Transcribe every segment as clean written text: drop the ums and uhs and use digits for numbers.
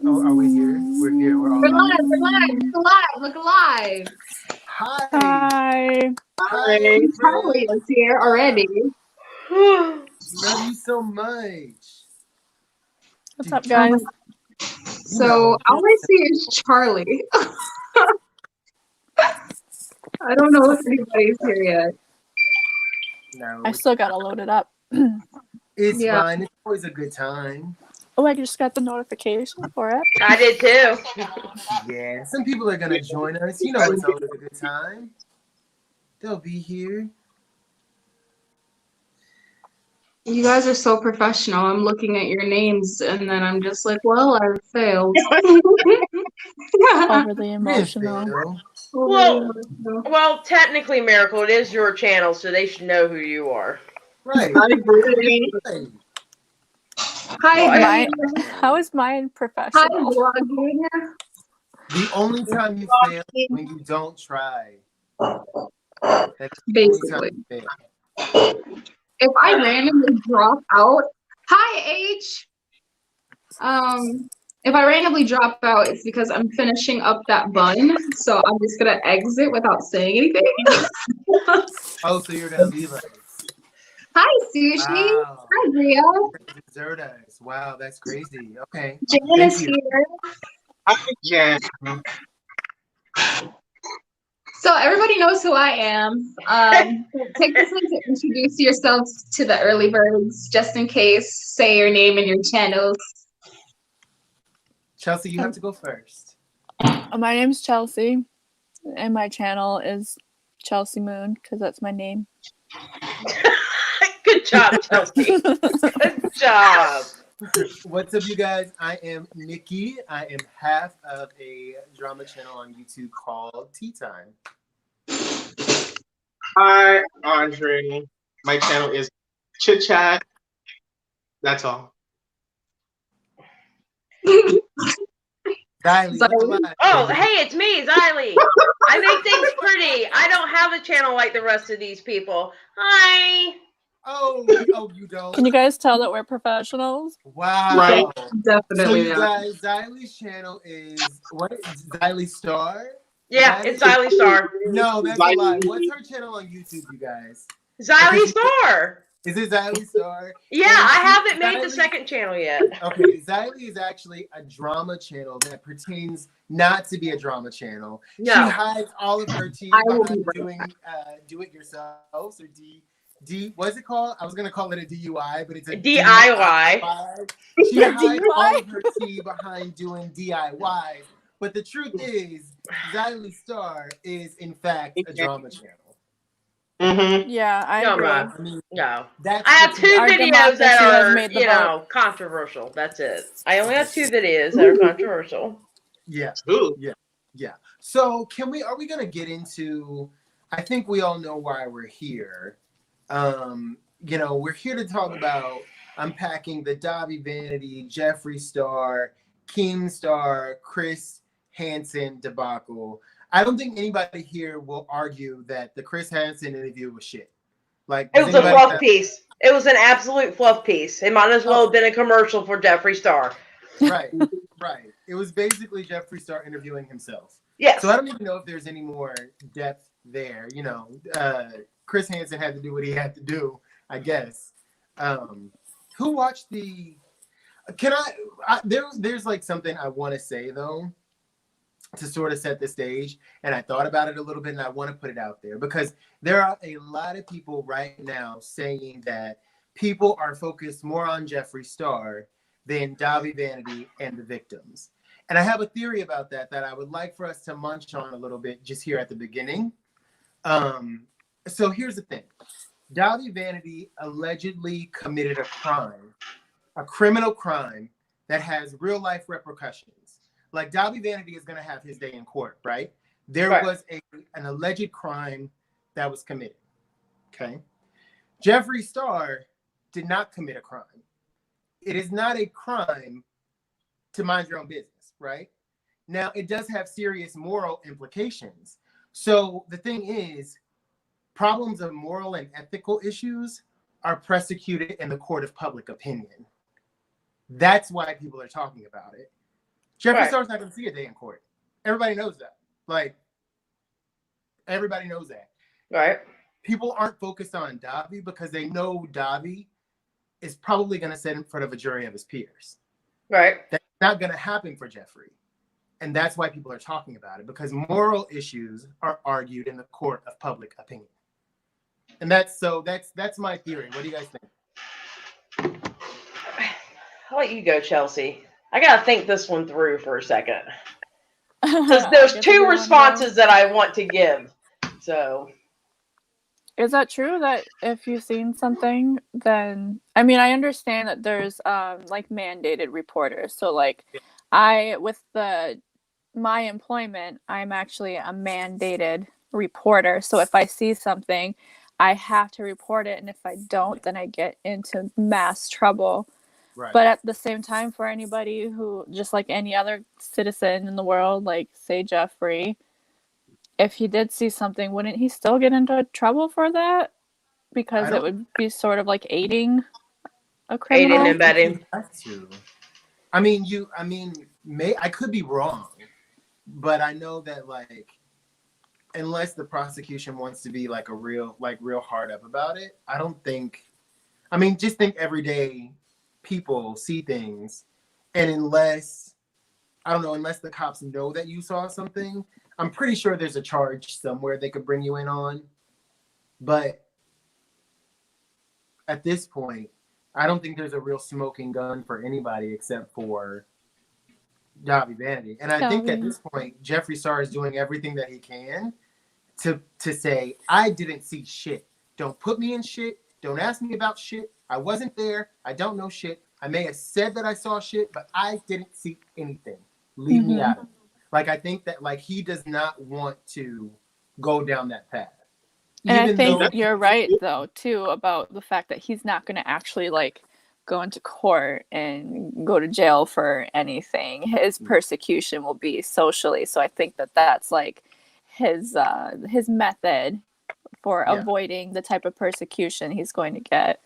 Oh, are we here? We're here. We're all We're live. live. We're live. Look alive. Look alive. Hi. Hi. Hi. Charlie is here already. Love you so much. What's up, guys? So all I see is Charlie. I don't know if anybody's here yet. No, I still gotta load it up. it's Yeah. fine. It's always a good time. Oh, I just got the notification for it. I did too. Yeah, some people are gonna join us. You know, it's always a good time. They'll be here. You guys are so professional. I'm looking at your names and then I'm just like, well, I failed. Overly emotional. Well, technically, Miracle, it is your channel, so they should know who you are. Right. I agree. Right. Hi, How is mine professional? vlogging. The only time you fail is when you don't try. That's the only time you fail. If I randomly drop out, hi H. If I randomly drop out, it's because I'm finishing up that bun, so I'm just gonna exit without saying anything. Oh, so you're gonna leave us? Hi Sushi. Wow. Hi Ria. Desert us. Wow, that's crazy. Okay. Jan is here. Hi, Jan. So everybody knows who I am. Take this one to introduce yourselves to the early birds, just in case. Say your name and your channels. Chelsey, you have to go first. My name's Chelsey, and my channel is Chelsey Moon because that's my name. Good job, Chelsey. Good job. What's up, you guys? I am Nicky. I am half of a drama channel on YouTube called Tea Time. Hi, Andre. My channel is Chit Chat. That's all. Xylie, look alive. Oh, hey, it's me, Xylie. I make things pretty. I don't have a channel like the rest of these people. Hi. Oh, you don't? Can you guys tell that we're professionals? Wow. Right. Definitely. So you guys, Xylie's channel is, what is Xylie Star? Yeah, it's Xylie Star. No, that's a lie. What's her channel on YouTube, you guys? Xylie Star. Is it Xylie Star? Yeah, I haven't made the second channel yet. Okay, Xylie is actually a drama channel that pertains not to be a drama channel. No. She hides all of her tea behind doing do-it-yourselves or what's it called? I was gonna call it a DUI, but it's a DIY. She hides all of her tea behind doing DIYs. But the truth is, Xylie Star is in fact a drama channel. Mm-hmm. Yeah, I agree. I mean, No. that's I have two Our videos that democracy has are, made the you vote. know, controversial. That's it. I only have two videos that are controversial. Yeah. Ooh. Yeah. So are we gonna get into, I think we all know why we're here. You know, we're here to talk about unpacking the Dahvie Vanity, Jeffree Star, Keemstar, Chris Hansen debacle. I don't think anybody here will argue that the Chris Hansen interview was shit. Like, It was a fluff piece. It was an absolute fluff piece. It might as well have been a commercial for Jeffree Star. Right. It was basically Jeffree Star interviewing himself. Yes. So I don't even know if there's any more depth there. You know, Chris Hansen had to do what he had to do, I guess. Who watched the? There's like something I want to say though, to sort of set the stage, and I thought about it a little bit, and I want to put it out there because there are a lot of people right now saying that people are focused more on Jeffree Star than Dahvie Vanity and the victims. And I have a theory about that I would like for us to munch on a little bit just here at the beginning. So here's the thing. Dahvie Vanity allegedly committed a crime, a criminal crime that has real life repercussions. Like Dahvie Vanity is going to have his day in court, right? There was an alleged crime that was committed, okay? Jeffree Star did not commit a crime. It is not a crime to mind your own business, right? Now, it does have serious moral implications. So the thing is, problems of moral and ethical issues are prosecuted in the court of public opinion. That's why people are talking about it. Jeffree Star's not going to see a day in court. Everybody knows that. Like, everybody knows that. Right. People aren't focused on Dahvie because they know Dahvie is probably going to sit in front of a jury of his peers. Right. That's not going to happen for Jeffree. And that's why people are talking about it, because moral issues are argued in the court of public opinion. And that's my theory. What do you guys think? I'll let you go, Chelsey. I got to think this one through for a second. Because there's two responses that I want to give. So, is that true that if you've seen something, then I mean, I understand that there's like mandated reporters. So like my employment, I'm actually a mandated reporter. So if I see something, I have to report it, and if I don't, then I get into mass trouble. Right. But at the same time, for anybody who, just like any other citizen in the world, like say Jeffree, if he did see something, wouldn't he still get into trouble for that? Because it would be sort of like aiding a criminal. Aiding and abetting. I could be wrong, but I know that like, unless the prosecution wants to be like real hard up about it, I don't think. I mean, just think everyday people see things, and unless the cops know that you saw something, I'm pretty sure there's a charge somewhere they could bring you in on. But at this point, I don't think there's a real smoking gun for anybody except for Dahvie Vanity. And I think at this point, Jeffree Star is doing everything that he can to say, I didn't see shit. Don't put me in shit. Don't ask me about shit. I wasn't there. I don't know shit. I may have said that I saw shit, but I didn't see anything. Leave me out of it. Like, I think that like he does not want to go down that path. And I think you're right, though, too, about the fact that he's not going to actually, like, go into court and go to jail for anything. His persecution will be socially. So I think that that's, like, his method for avoiding the type of persecution he's going to get.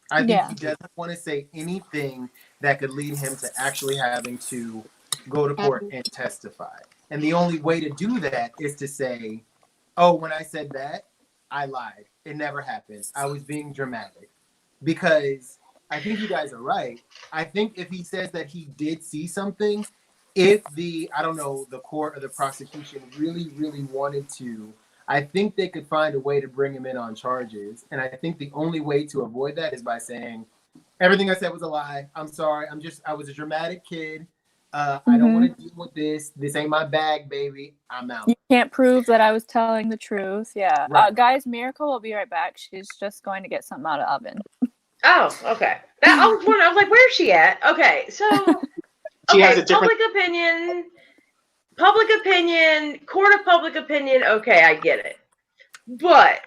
I think he doesn't want to say anything that could lead him to actually having to go to court and testify. And the only way to do that is to say, oh, when I said that, I lied. It never happened. I was being dramatic. Because I think you guys are right. I think if he says that he did see something, if the court or the prosecution really, really wanted to, I think they could find a way to bring him in on charges. And I think the only way to avoid that is by saying, everything I said was a lie. I'm sorry. I was a dramatic kid. I don't want to deal with this. This ain't my bag, baby. I'm out. You can't prove that I was telling the truth. Yeah. Right. Guys, Miracle will be right back. She's just going to get something out of the oven. Oh, okay. I was wondering, I was like, where's she at? Okay, so She has a different public opinion, court of public opinion, okay, I get it. But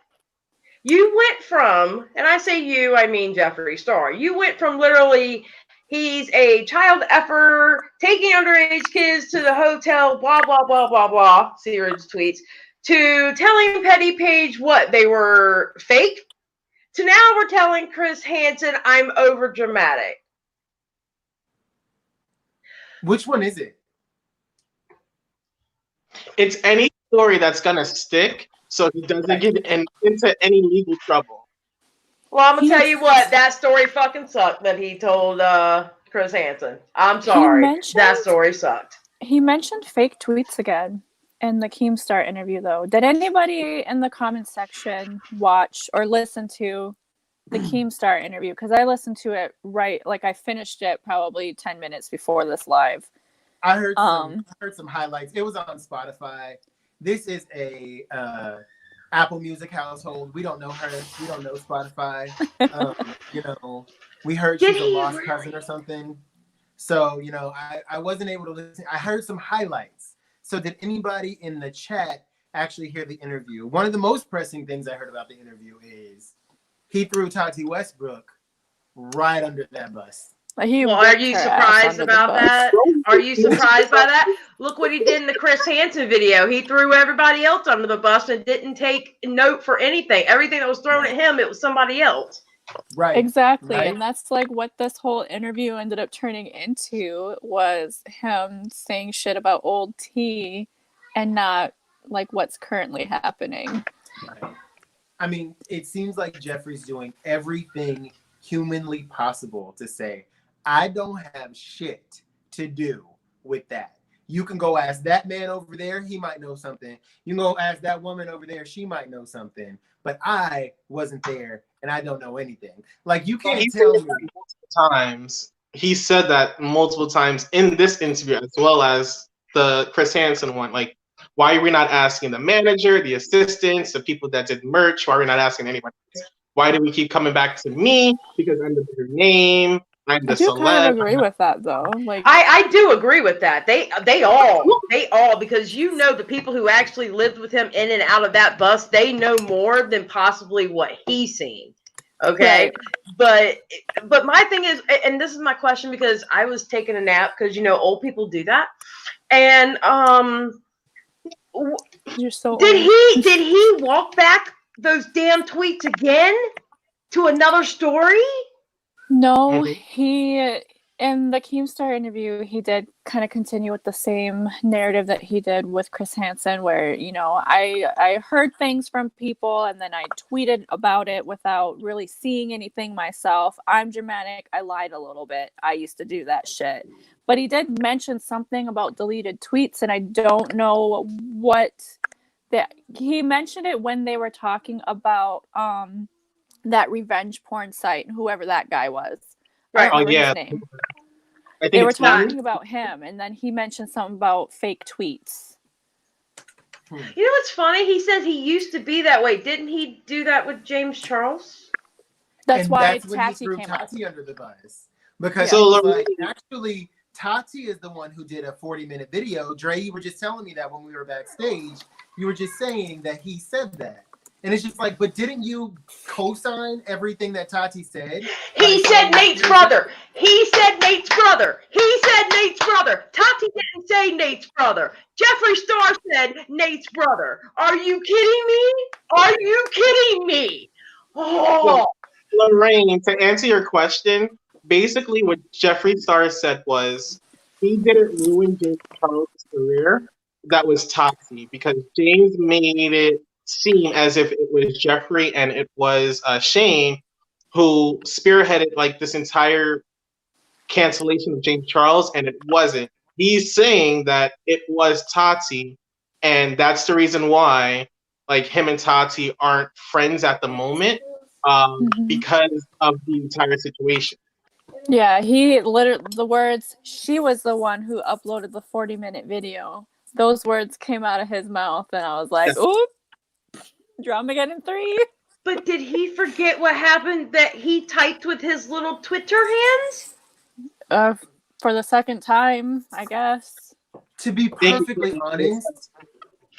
you went from, and I say you, I mean Jeffree Star, you went from literally, he's a child effer, taking underage kids to the hotel, blah, blah, blah, blah, blah, see your tweets, to telling Petty Page what, they were fake? To now we're telling Chris Hansen, I'm over dramatic. Which one is it? It's any story that's going to stick so he doesn't get into any legal trouble. Well, I'm going to tell you what, that story fucking sucked that he told Chris Hansen. I'm sorry. That story sucked. He mentioned fake tweets again in the Keemstar interview, though. Did anybody in the comment section watch or listen to the Keemstar interview? Because I listened to it I finished it probably 10 minutes before this live. I heard some highlights. It was on Spotify. This is a Apple Music household. We don't know her. We don't know Spotify. We heard she's a lost cousin or something. So, I wasn't able to listen. I heard some highlights. So did anybody in the chat actually hear the interview? One of the most pressing things I heard about the interview is he threw Tati Westbrook right under that bus. Are you surprised about that? Are you surprised by that? Look what he did in the Chris Hansen video. He threw everybody else under the bus and didn't take note for anything. Everything that was thrown at him, it was somebody else. Right. Exactly. Right. And that's like what this whole interview ended up turning into, was him saying shit about old tea and not like what's currently happening. Right. I mean, it seems like Jeffree's doing everything humanly possible to say, I don't have shit to do with that. You can go ask that man over there, he might know something. You can go ask that woman over there, she might know something. But I wasn't there and I don't know anything. Like, you Well, can't he tell said me. that multiple times. He said that multiple times in this interview, as well as the Chris Hansen one. Like, why are we not asking the manager, the assistants, the people that did merch? Why are we not asking anyone else? Why do we keep coming back to me? Because I'm the bigger name. I'm the I do kind celeb. of agree with that though. Like, I do agree with that. They all, because you know the people who actually lived with him in and out of that bus, they know more than possibly what he's seen. Okay. right. But my thing is, and this is my question, because I was taking a nap, because you know old people do that. And You're so did old. he walk back those damn tweets again to another story? No, Mhm. he, in the Keemstar interview, he did kind of continue with the same narrative that he did with Chris Hansen, where, you know, I heard things from people and then I tweeted about it without really seeing anything myself. I'm dramatic. I lied a little bit. I used to do that shit. But he did mention something about deleted tweets, and I don't know what that he mentioned it when they were talking about that revenge porn site, whoever that guy was. I Right. don't Oh remember his yeah, name. I They think were it's me. talking about him, and then he mentioned something about fake tweets. You know what's funny? He says he used to be that way. Didn't he do that with James Charles? That's And why that's when he Tati threw came up. Tati under the bus. Because Yeah. he So was Lorraine, like, actually, Tati is the one who did a 40-minute video. Dre, you were just telling me that when we were backstage. You were just saying that he said that. And it's just like, but didn't you co-sign everything that Tati said? He said Nate's brother. He said Nate's brother. He said Nate's brother. Tati didn't say Nate's brother. Jeffree Star said Nate's brother. Are you kidding me? Are you kidding me? Oh, Lorraine, to answer your question, basically what Jeffree Star said was he didn't ruin James Charles' career. That was Tati, because James made it seem as if it was Jeffree and it was Shane who spearheaded like this entire cancellation of James Charles, and it wasn't. He's saying that it was Tati, and that's the reason why like him and Tati aren't friends at the moment, because of the entire situation. Yeah, he literally, the words, she was the one who uploaded the 40-minute video. Those words came out of his mouth, and I was like, Yeah. oop, drama getting 3. but did he forget what happened that he typed with his little Twitter hands? For the second time, I guess. To be Thank perfectly you. honest,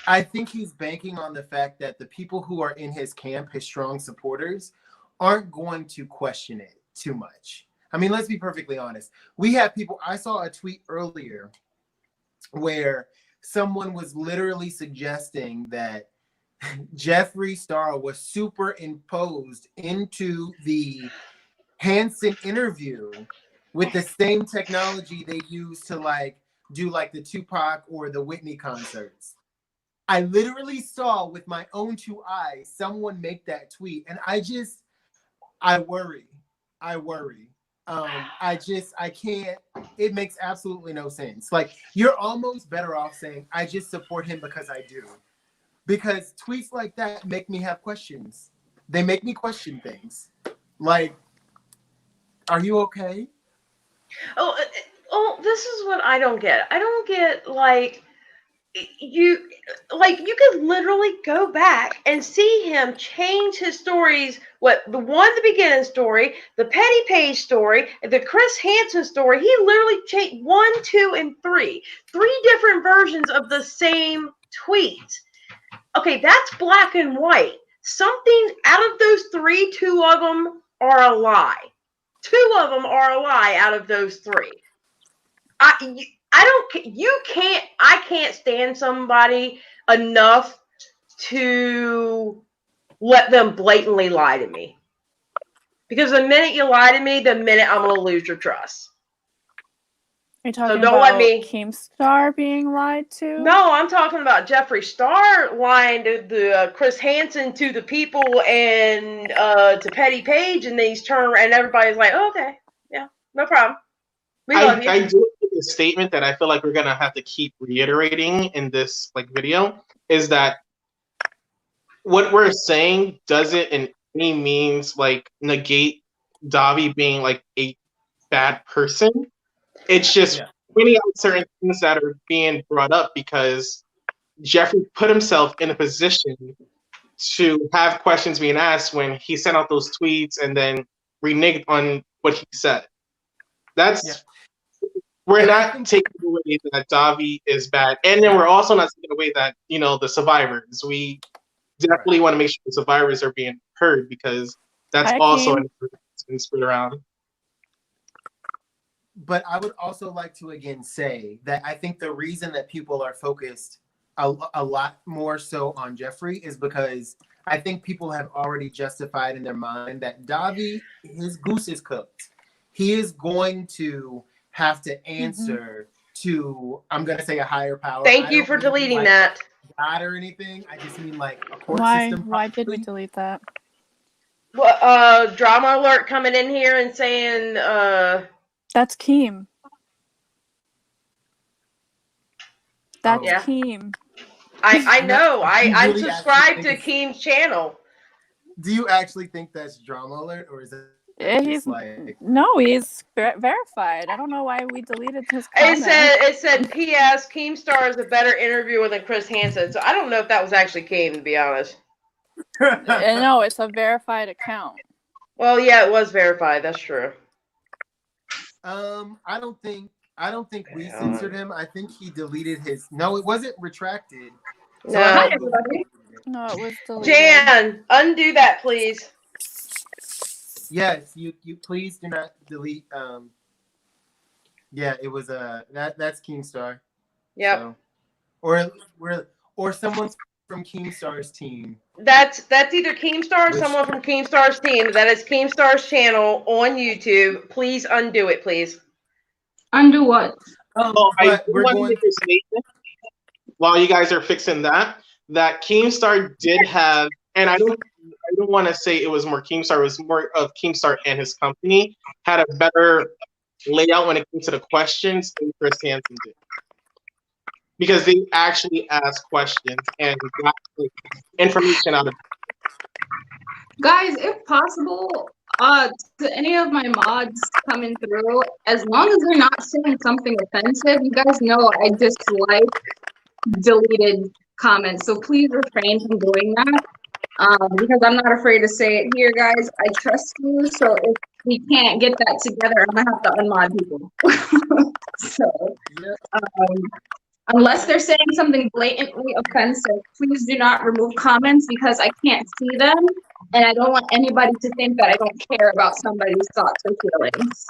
I think he's banking on the fact that the people who are in his camp, his strong supporters, aren't going to question it too much. I mean, let's be perfectly honest. We have people, I saw a tweet earlier where someone was literally suggesting that Jeffree Star was superimposed into the Hansen interview with the same technology they use to like do like the Tupac or the Whitney concerts. I literally saw with my own 2 eyes someone make that tweet, and I worry. I can't. It makes absolutely no sense. Like, you're almost better off saying, I just support him because I do. Because tweets like that make me have questions. They make me question things. Like, are you okay? Oh, this is what I don't get. I don't get you could literally go back and see him change his stories. What, the one at the beginning story, the Petty Page story, the Chris Hansen story, he literally changed 1, 2, and 3 different versions of the same tweet. Okay, that's black and white. Something out of those 3, 2 of them are a lie. 2 of them are a lie out of those 3. I can't stand somebody enough to let them blatantly lie to me. Because the minute you lie to me, the minute I'm going to lose your trust. Are you talking don't about let me- Keemstar being lied to? No, I'm talking about Jeffree Star lying to the Chris Hansen to the people and to Petty Page, and these turn and everybody's like, oh, okay, yeah, no problem. We love you. I do think a statement that I feel like we're gonna have to keep reiterating in this video is that what we're saying doesn't in any means negate Dahvie being a bad person. It's just pointing out certain things that are being brought up because Jeffree put himself in a position to have questions being asked when he sent out those tweets and then reneged on what he said. We're not taking away that Dahvie is bad, and then we're also not taking away that the survivors. We definitely want to make sure the survivors are being heard because that's also an that's been spread around. But I would also like to again say that I think the reason that people are focused a lot more so on Jeffree is because I think people have already justified in their mind that Dahvie, his goose is cooked. He is going to have to answer to, I'm going to say, a higher power. Thank you for deleting that. God or anything. I just mean a court system. Why did we delete that? Well, drama alert coming in here and saying that's Keem. That's yeah. Keem. I know. I'm subscribed to Keem's channel. Do you actually think that's drama alert, or is it? He's he's verified. I don't know why we deleted his comment. It said P.S. Keemstar is a better interviewer than Chris Hansen. So I don't know if that was actually Keem, to be honest. No, it's a verified account. Well, yeah, it was verified. That's true. I don't think we censored him. I think he deleted his. No, it wasn't retracted. No, no, it was deleted. Jan, undo that, please. Yes, you please do not delete. Yeah, it was that's Keemstar. Yep. So, or someone from Keemstar's team. That's either Keemstar or someone from Keemstar's team. That is Keemstar's channel on YouTube. Please undo it, please. Undo what? I want to make a statement while you guys are fixing that Keemstar did have, and I don't want to say it was more Keemstar. It was more of Keemstar and his company had a better layout when it came to the questions than Chris Hansen did, because they actually asked questions and got information out of it. Guys, if possible, to any of my mods coming through, as long as they're not saying something offensive, you guys know I dislike deleted comments, so please refrain from doing that. Because I'm not afraid to say it here, guys. I trust you, so if we can't get that together, I'm gonna have to unmod people. So, unless they're saying something blatantly offensive, please do not remove comments because I can't see them, and I don't want anybody to think that I don't care about somebody's thoughts or feelings.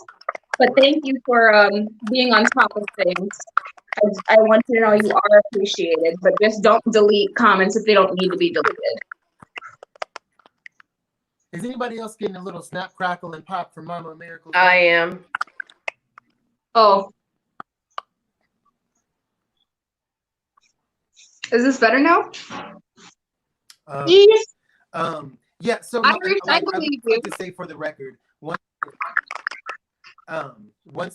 But thank you for being on top of things. I want you to know you are appreciated, but just don't delete comments if they don't need to be deleted. Is anybody else getting a little snap, crackle, and pop from Mama Miracle? I am. Oh. Is this better now? Yes. Yeah, so I would believe you. like to say for the record, once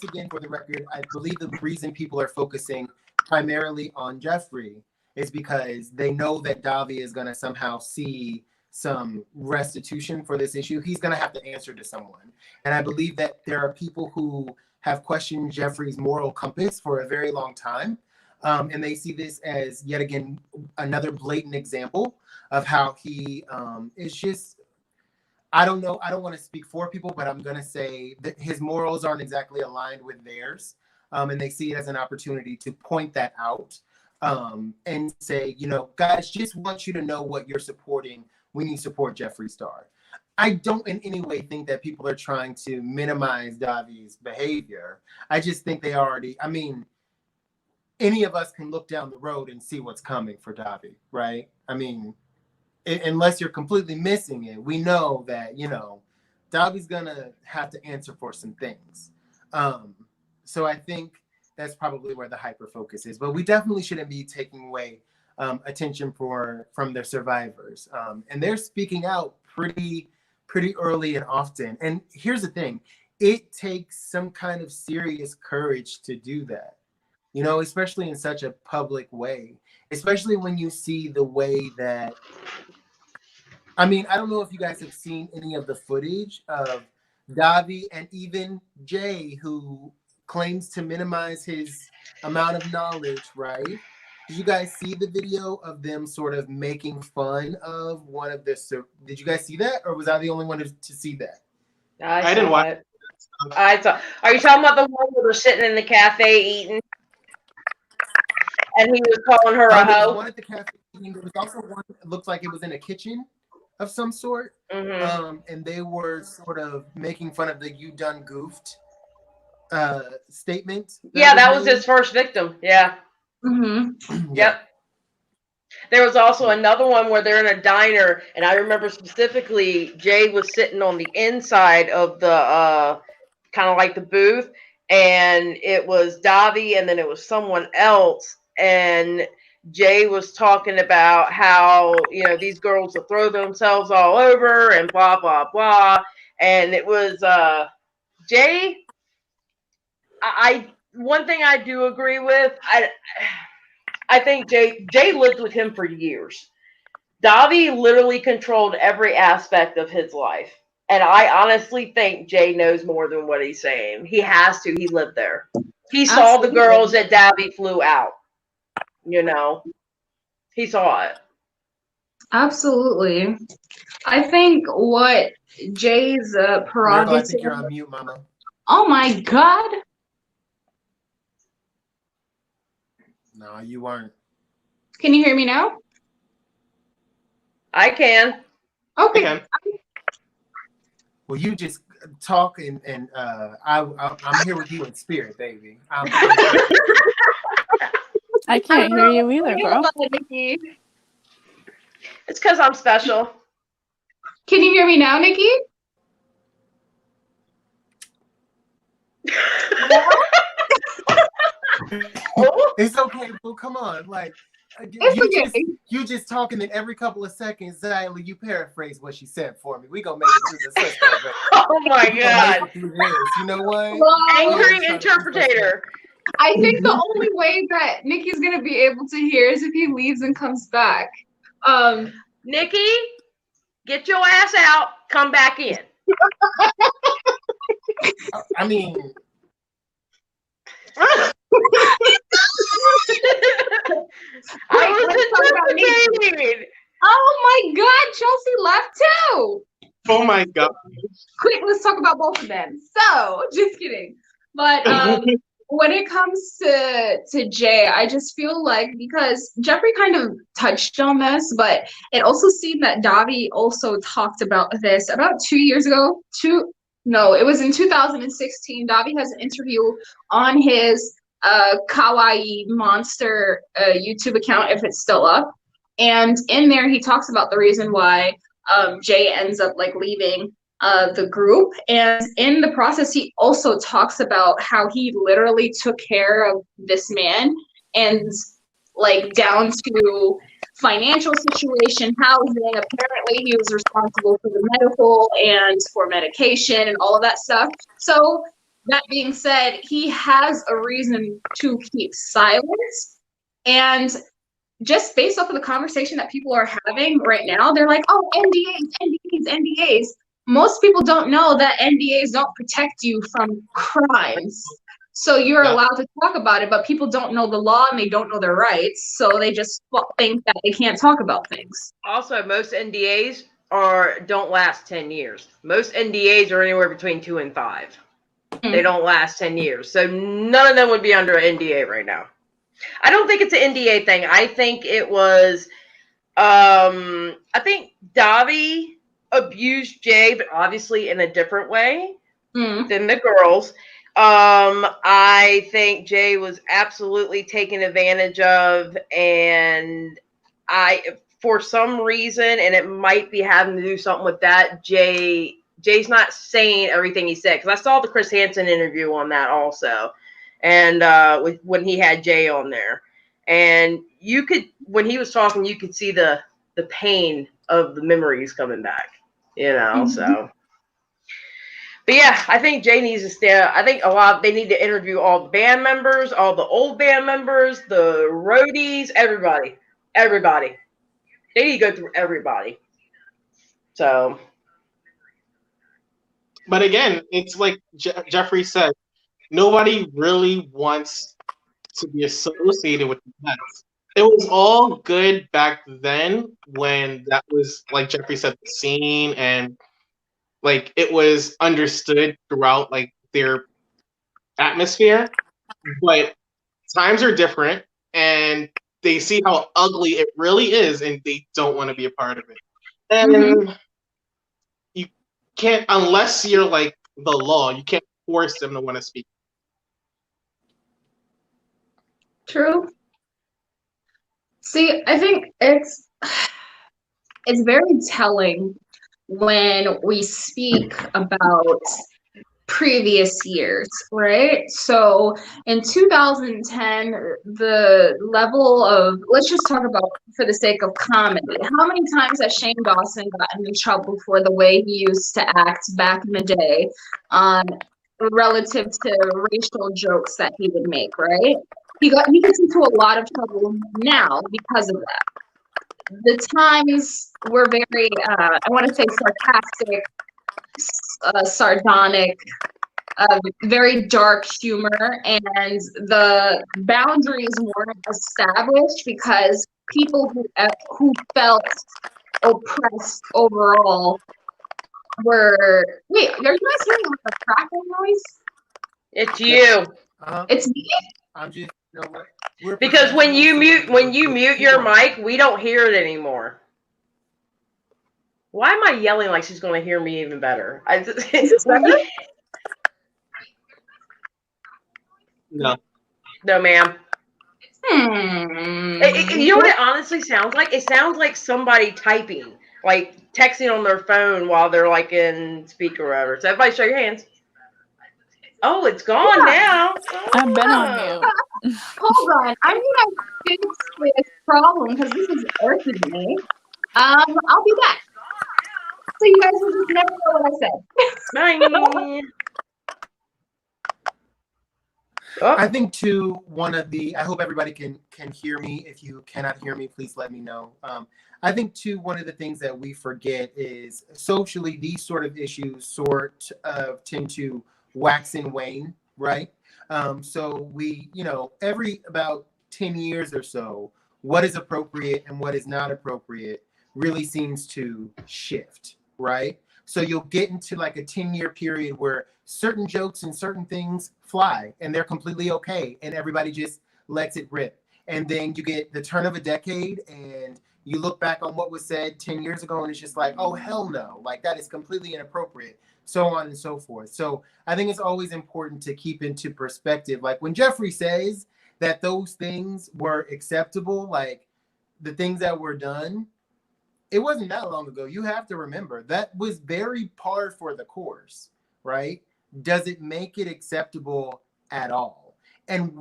again, for the record, I believe the reason people are focusing primarily on Jeffree is because they know that Dahvie is going to somehow see some restitution for this issue. He's going to have to answer to someone. And I believe that there are people who have questioned Jeffree's moral compass for a very long time. And they see this as, yet again, another blatant example of how he is just, I don't know, I don't want to speak for people, but I'm going to say that his morals aren't exactly aligned with theirs. And they see it as an opportunity to point that out and say, guys, just want you to know what you're supporting when you support Jeffree Star. I don't in any way think that people are trying to minimize Dahvie's behavior. I just think they already, any of us can look down the road and see what's coming for Dahvie, right? Unless you're completely missing it, we know that, Dahvie's gonna have to answer for some things. So I think that's probably where the hyper focus is. But we definitely shouldn't be taking away attention from their survivors. And they're speaking out pretty early and often. And here's the thing, it takes some kind of serious courage to do that, you know, especially in such a public way, especially when you see the way that, I mean, I don't know if you guys have seen any of the footage of Dahvie and even Jay, who claims to minimize his amount of knowledge, right? Did you guys see the video of them sort of making fun of one of the... Did you guys see that? Or was I the only one to see that? I didn't watch it. I saw. Are you talking about the one where they're sitting in the cafe eating? And he was calling her a There was hoe? one at the cafe. There was also one that looked like it was in a kitchen of some sort. Mm-hmm. And they were sort of making fun of the "you done goofed" statement. Yeah, that was made. his first victim. Yeah. Mm-hmm. Yep. There was also another one where they're in a diner, and I remember specifically Jay was sitting on the inside of the kind of like the booth, and it was Dahvie, and then it was someone else, and Jay was talking about how, you know, these girls will throw themselves all over and blah blah blah, and it was Jay. I one thing I do agree with, I think Jay lived with him for years. Dahvie literally controlled every aspect of his life. And I honestly think Jay knows more than what he's saying. He has to. He lived there. He saw the girls that Dahvie flew out. You know, he saw it. Absolutely. I think what Jay's Miracle, prerogative... I think you're on mute, mama. Oh my God. No, you weren't. Can you hear me now? I can. Okay. Okay. Well, you just talk, and I'm here with you in spirit, baby. I can't hear you either, bro. Nikki. It's because I'm special. Can you hear me now, Nikki? It's okay, boo. Come on, like you just talking, and every couple of seconds, Xylie, you paraphrase what she said for me. We gonna make it through the system. Oh my God! You know what? Angry interpreter. I think the only way that Nikki's gonna be able to hear is if he leaves and comes back. Nicky, get your ass out. Come back in. I mean. I was interpreting. Oh my God, Chelsey left too. Oh my God. Quick, let's talk about both of them. So, just kidding. But when it comes to Jay, I just feel like, because Jeffree kind of touched on this, but it also seemed that Dahvie also talked about this about 2 years ago. It was in 2016. Dahvie has an interview on his Kawaii Monster YouTube account, if it's still up. And in there, he talks about the reason why Jay ends up like leaving the group. And in the process, he also talks about how he literally took care of this man, and like down to financial situation, housing. Apparently, he was responsible for the medical and for medication and all of that stuff. So that being said, he has a reason to keep silence. And just based off of the conversation that people are having right now, they're like, oh, NDAs. Most people don't know that NDAs don't protect you from crimes. So you're allowed to talk about it, but people don't know the law and they don't know their rights. So they just think that they can't talk about things. Also, most NDAs don't last 10 years. Most NDAs are anywhere between 2 and 5. They don't last 10 years. So none of them would be under an NDA right now. I don't think it's an NDA thing. I think it was, I think Dahvie abused Jay, but obviously in a different way than the girls. I think Jay was absolutely taken advantage of, and for some reason, and it might be having to do something with that, Jay Jay's not saying everything he said, because I saw the Chris Hansen interview on that also, and when he had Jay on there, and you could, when he was talking, you could see the pain of the memories coming back, you know. So, but yeah, I think Jay needs to stay. I think they need to interview all the band members, all the old band members, the roadies, everybody. They need to go through everybody. So. But again, it's like Jeffree said, nobody really wants to be associated with the Mets. It was all good back then when that was, like Jeffree said, the scene, and like it was understood throughout like their atmosphere. But times are different, and they see how ugly it really is, and they don't want to be a part of it. And you can't, unless you're like the law, you can't force them to want to speak. True. See, I think it's very telling when we speak about previous years, right? So in 2010, the level of, let's just talk about for the sake of comedy, how many times has Shane Dawson gotten in trouble for the way he used to act back in the day, relative to racial jokes that he would make, right? He gets into a lot of trouble now because of that. The times were very, I want to say sarcastic, sardonic, very dark humor, and the boundaries weren't established because people who felt oppressed overall were. Wait, are you guys hearing like a crackling noise? It's you. It's me. I'm just, you know what? Because when you mute your mic, we don't hear it anymore. Why am I yelling like she's going to hear me even better? No. No, ma'am. You know what it honestly sounds like? It sounds like somebody typing, like texting on their phone while they're like in speaker or whatever. So everybody show your hands. Oh, it's gone now. I've been on mute. Hold on. I need to fix this problem because this is irking me. I'll be back. So you guys will just never know what I said. Bye. Oh. I think too, I hope everybody can hear me. If you cannot hear me, please let me know. I think too, one of the things that we forget is socially these sort of issues sort of tend to wax and wane, right? So we, every about 10 years or so, what is appropriate and what is not appropriate really seems to shift, right? So you'll get into like a 10-year period where certain jokes and certain things fly and they're completely okay and everybody just lets it rip. And then you get the turn of a decade and you look back on what was said 10 years ago and it's just like, oh, hell no, like that is completely inappropriate, so on and so forth. So I think it's always important to keep into perspective. Like when Jeffree says that those things were acceptable, like the things that were done, it wasn't that long ago. You have to remember that was very par for the course, right? Does it make it acceptable at all? And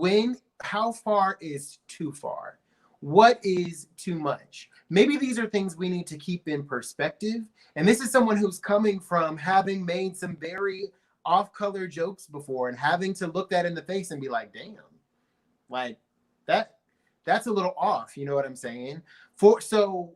how far is too far? What is too much? Maybe these are things we need to keep in perspective. And this is someone who's coming from having made some very off-color jokes before and having to look that in the face and be like, damn, like that's a little off. You know what I'm saying? So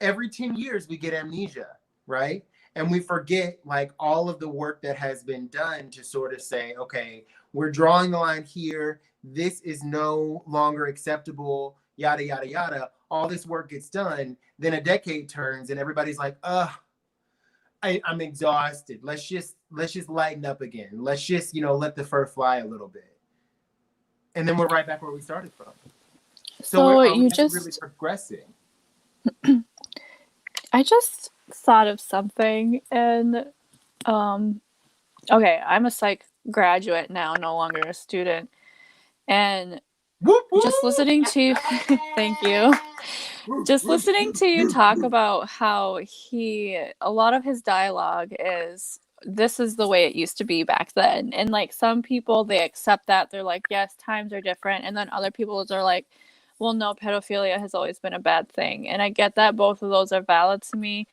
every 10 years we get amnesia, right? And we forget like all of the work that has been done to sort of say, okay, we're drawing the line here. This is no longer acceptable, yada, yada, yada. All this work gets done. Then a decade turns and everybody's like, I'm exhausted. Let's just lighten up again. Let's just, let the fur fly a little bit. And then we're right back where we started from. So we're really progressing. I just thought of something, and okay, I'm a psych graduate now, no longer a student, and just listening to thank you, Just listening to you talk about how a lot of his dialogue is, this is the way it used to be back then. And like some people, they accept that. They're like, yes, times are different. And then other people are like, well, no, pedophilia has always been a bad thing. And I get that both of those are valid to me.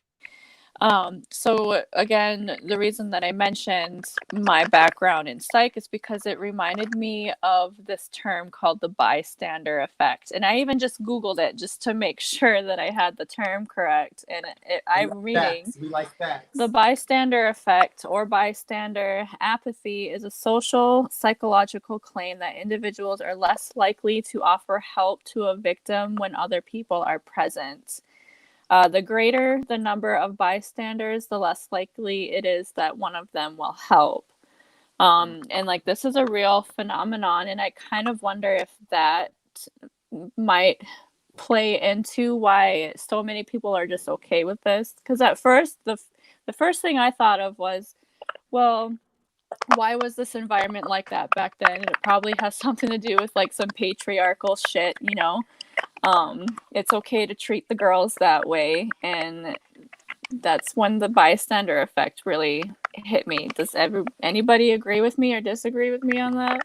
So again, the reason that I mentioned my background in psych is because it reminded me of this term called the bystander effect. And I even just Googled it just to make sure that I had the term correct. And I'm reading, we like facts. The bystander effect or bystander apathy is a social psychological claim that individuals are less likely to offer help to a victim when other people are present. The greater the number of bystanders, the less likely it is that one of them will help. And like this is a real phenomenon, and I kind of wonder if that might play into why so many people are just okay with this. Because at first, the first thing I thought of was, well, why was this environment like that back then? And it probably has something to do with like some patriarchal shit, you know. It's okay to treat the girls that way, and that's when the bystander effect really hit me. Does anybody agree with me or disagree with me on that?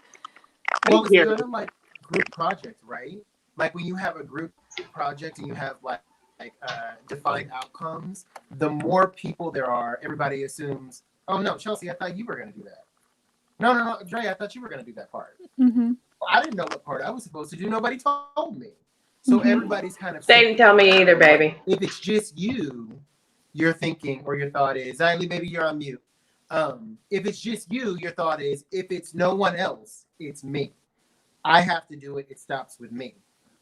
Well, it's sort of like group project, right? Like when you have a group project and you have like defined outcomes, the more people there are, everybody assumes, oh no, Chelsey, I thought you were going to do that. No, Dre, I thought you were going to do that part. Mm-hmm. Well, I didn't know what part I was supposed to do. Nobody told me. So everybody's kind of... They didn't tell me either, baby. If it's just you, your thinking or your thought is, Xylie, baby, you're on mute. If it's just you, your thought is, if it's no one else, it's me. I have to do it. It stops with me.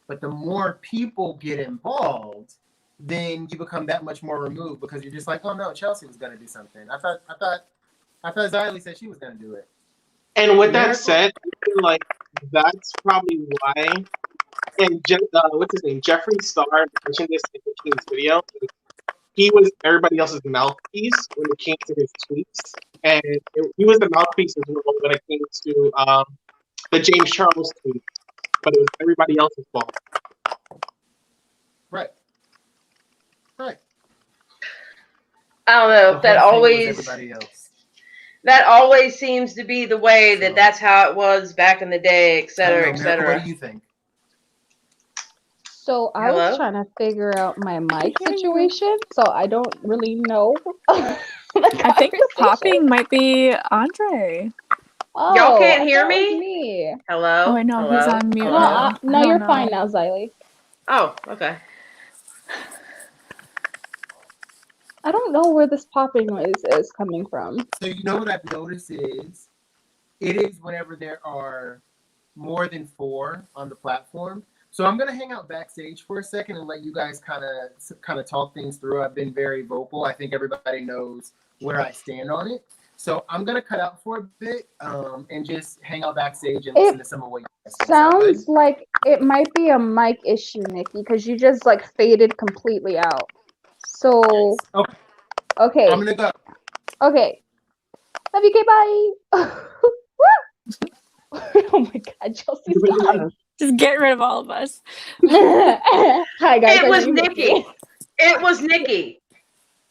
But the more people get involved, then you become that much more removed because you're just like, oh no, Chelsey was going to do something. I thought Xylie said she was going to do it. And with that said, I feel like that's probably why. And what's his name? Jeffree Star mentioned this in King's video. He was everybody else's mouthpiece when it came to his tweets, and he was the mouthpiece as well when it came to the James Charles tweet. But it was everybody else's fault. Right. I don't know. That always seems to be the way that's how it was back in the day, et cetera, et cetera. What do you think? So I was trying to figure out my mic situation, so I don't really know. I think the popping might be Andre. Oh, y'all can't hear me? me? Hello? Oh, I know. Hello? He's on mute. No, you're fine now, Xylie. Oh, okay. I don't know where this popping noise is coming from. So you know what I've noticed is, it is whenever there are more than 4 on the platform. So I'm gonna hang out backstage for a second and let you guys kind of talk things through. I've been very vocal. I think everybody knows where I stand on it. So I'm gonna cut out for a bit and just hang out backstage and listen to some of what you guys say. Sounds like it might be a mic issue, Nicky, because you just like faded completely out. So okay. I'm gonna go. Okay. Love you. Okay, bye. Oh my God, Chelsea's gone. Just get rid of all of us. Hi guys. It was Nicky. It was Nicky.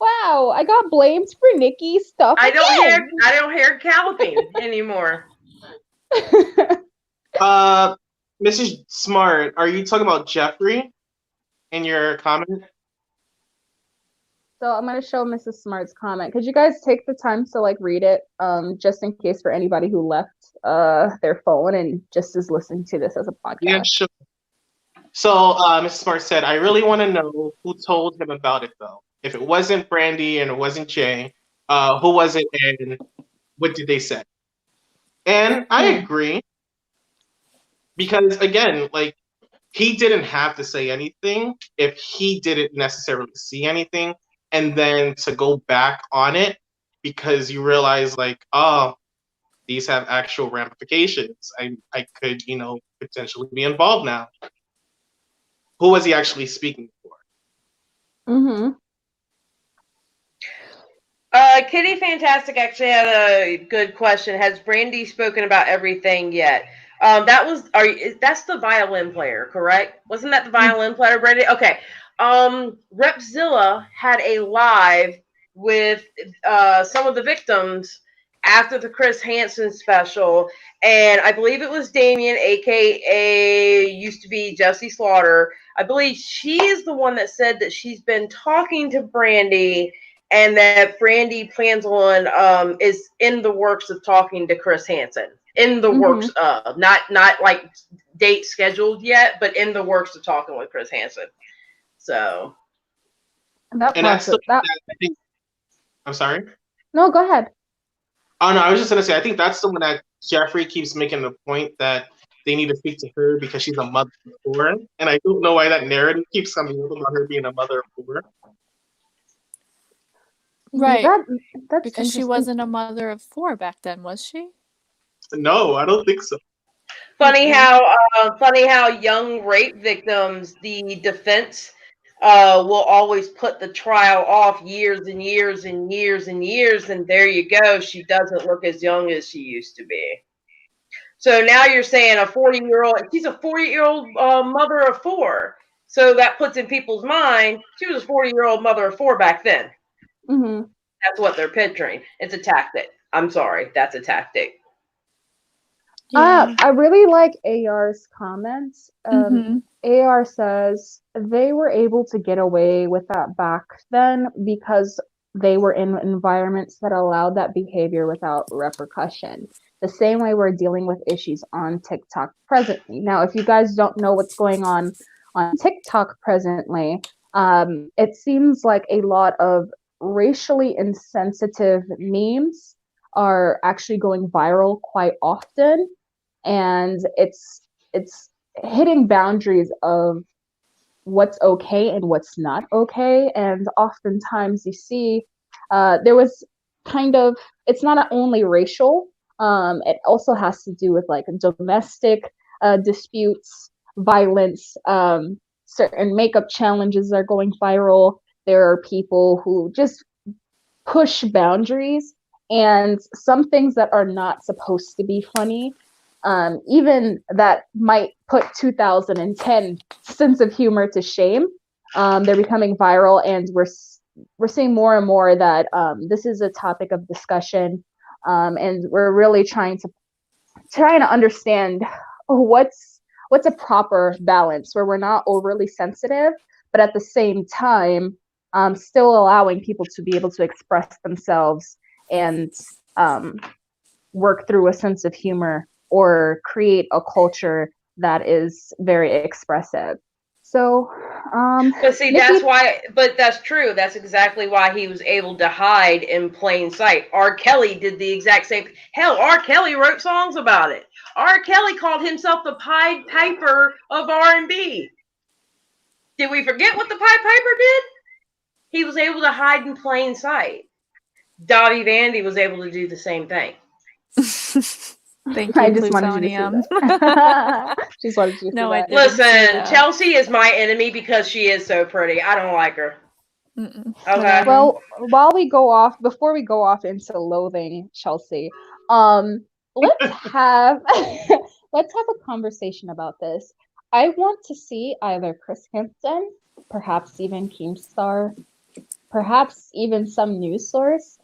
Wow, I got blamed for Nicky stuff. I don't hear galloping anymore. Mrs. Smart, are you talking about Jeffree in your comment? So I'm gonna show Mrs. Smart's comment. Could you guys take the time to like read it, just in case for anybody who left their phone and just is listening to this as a podcast? Yeah, sure. So Mrs. Smart said, I really want to know who told him about it though. If it wasn't Brandy and it wasn't Jay, who was it and what did they say? And I agree. Because again, like, he didn't have to say anything if he didn't necessarily see anything. And then to go back on it because you realize like, oh, these have actual ramifications. I could, potentially be involved now. Who was he actually speaking for? Mm-hmm. Kitty Fantastic actually had a good question. Has Brandy spoken about everything yet? That's the violin player, correct? Wasn't that the violin player, Brandy? Okay. Repzilla had a live with some of the victims after the Chris Hansen special, and I believe it was Damien, aka used to be Jesse Slaughter. I believe she is the one that said that she's been talking to Brandy, and that Brandy plans on is in the works of talking to Chris Hansen. In the works of, not like date scheduled yet, but in the works of talking with Chris Hansen. So That And that's process. the I think. I'm sorry. No, go ahead. Oh no, I was just gonna say I think that's the one that Jeffree keeps making the point that they need to speak to her because she's a mother of four, and I don't know why that narrative keeps coming up about her being a mother of four. Right. That's Because she wasn't a mother of four back then, was she? No, I don't think so. funny how young rape victims, the defense will always put the trial off years and years and years and years, and there you go, she doesn't look as young as she used to be. So now you're saying she's a 40-year-old mother of four. So that puts in people's mind, she was a 40-year-old mother of four back then. Mm-hmm. That's what they're picturing. It's a tactic. I'm sorry, that's a tactic. I really like AR's comments. Mhm. AR says they were able to get away with that back then because they were in environments that allowed that behavior without repercussion. The same way we're dealing with issues on TikTok presently. Now, if you guys don't know what's going on TikTok presently, it seems like a lot of racially insensitive memes are actually going viral quite often, and it's hitting boundaries of what's okay and what's not okay. And oftentimes you see there was kind of, it's not only racial, it also has to do with like domestic disputes, violence. Certain makeup challenges are going viral. There are people who just push boundaries, and some things that are not supposed to be funny, even that might put 2010 sense of humor to shame, they're becoming viral, and we're seeing more and more that this is a topic of discussion, and we're really trying to understand what's a proper balance where we're not overly sensitive, but at the same time still allowing people to be able to express themselves and work through a sense of humor or create a culture that is very expressive. So, but see, Nicky, but that's true. That's exactly why he was able to hide in plain sight. R. Kelly did the exact same. Hell, R. Kelly wrote songs about it. R. Kelly called himself the Pied Piper of R&B. Did we forget what the Pied Piper did? He was able to hide in plain sight. Dahvie Vanity was able to do the same thing. Thank you, I just wanted you to Plutonium. see that. Just wanted you to No, see I that. didn't see Listen, that. Chelsey is my enemy because she is so pretty. I don't like her. Mm-mm. Okay. Whatever. Well, before we go off into loathing Chelsey, let's have let's have a conversation about this. I want to see either Chris Hansen, perhaps even Keemstar, perhaps even some news source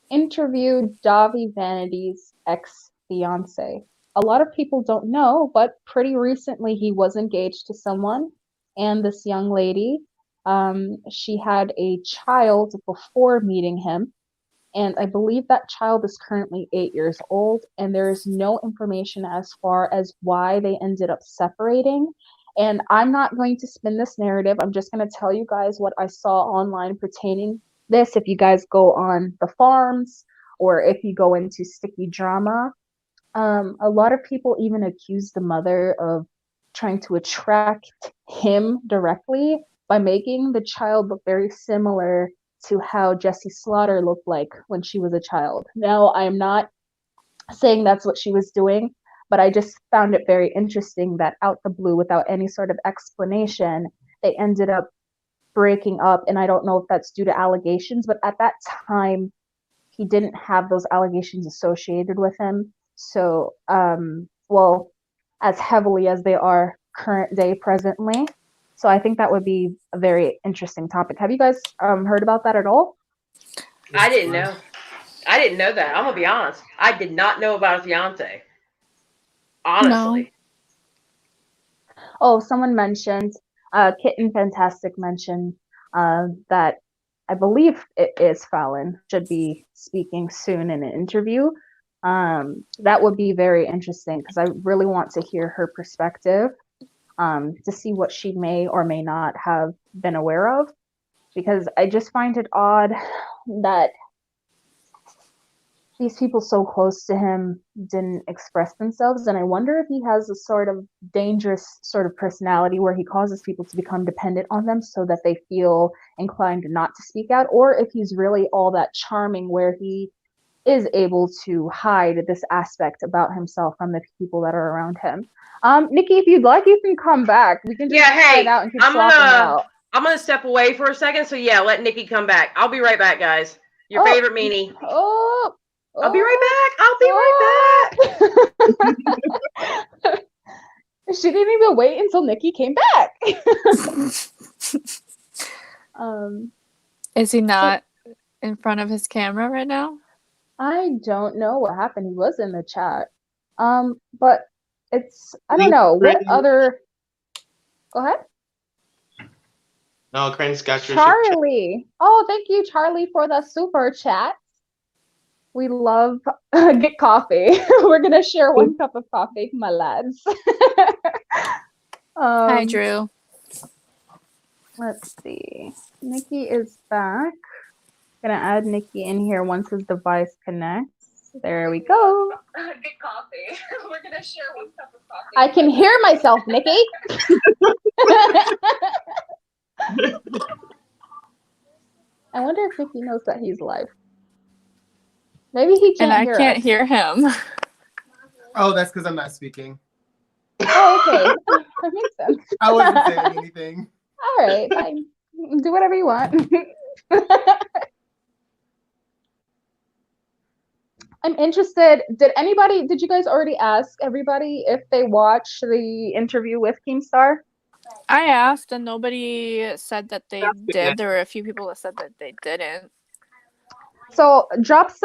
interview Dahvie Vanity's ex-fiance. A lot of people don't know, but pretty recently he was engaged to someone, and this young lady, she had a child before meeting him, and I believe that child is currently 8 years old, and there is no information as far as why they ended up separating. And I'm not going to spin this narrative. I'm just going to tell you guys what I saw online pertaining this. If you guys go on the farms or if you go into sticky drama, a lot of people even accuse the mother of trying to attract him directly by making the child look very similar to how Jessie Slaughter looked like when she was a child. Now, I'm not saying that's what she was doing, but I just found it very interesting that out the blue, without any sort of explanation, they ended up breaking up. And I don't know if that's due to allegations, but at that time, he didn't have those allegations associated with him. So, well, as heavily as they are current day presently. So I think that would be a very interesting topic. Have you guys heard about that at all? I didn't know. I didn't know that. I'm gonna be honest. I did not know about a fiance. Honestly. Oh, someone mentioned, Kitten Fantastic mentioned that I believe it is Fallon should be speaking soon in an interview. That would be very interesting because I really want to hear her perspective to see what she may or may not have been aware of. Because I just find it odd that these people so close to him didn't express themselves. And I wonder if he has a sort of dangerous sort of personality where he causes people to become dependent on them so that they feel inclined not to speak out, or if he's really all that charming where he is able to hide this aspect about himself from the people that are around him. Nicky, if you'd like, you can come back. We can just hang out and keep swapping out. I'm gonna step away for a second. So yeah, let Nicky come back. I'll be right back, guys. Your favorite meanie. I'll be right back. She didn't even wait until Nicky came back. Is he not in front of his camera right now? I don't know what happened. He was in the chat. But it's, I don't know. What other... Go ahead. No, Crane's got your Charlie. Oh, thank you, Charlie, for the super chat. We love get coffee. We're gonna share one cup of coffee, my lads. Hi, Drew. Let's see. Nicky is back. Gonna add Nicky in here once his device connects. There we go. Get coffee. We're gonna share one cup of coffee. I can hear myself, Nicky. I wonder if Nicky knows that he's live. Maybe he can't hear us. And I can't hear him. Oh, that's because I'm not speaking. Oh, okay. That makes sense. I wasn't saying anything. All right, fine. Do whatever you want. I'm interested. Did you guys already ask everybody if they watched the interview with Keemstar? I asked and nobody said that they did. There were a few people that said that they didn't. So drop us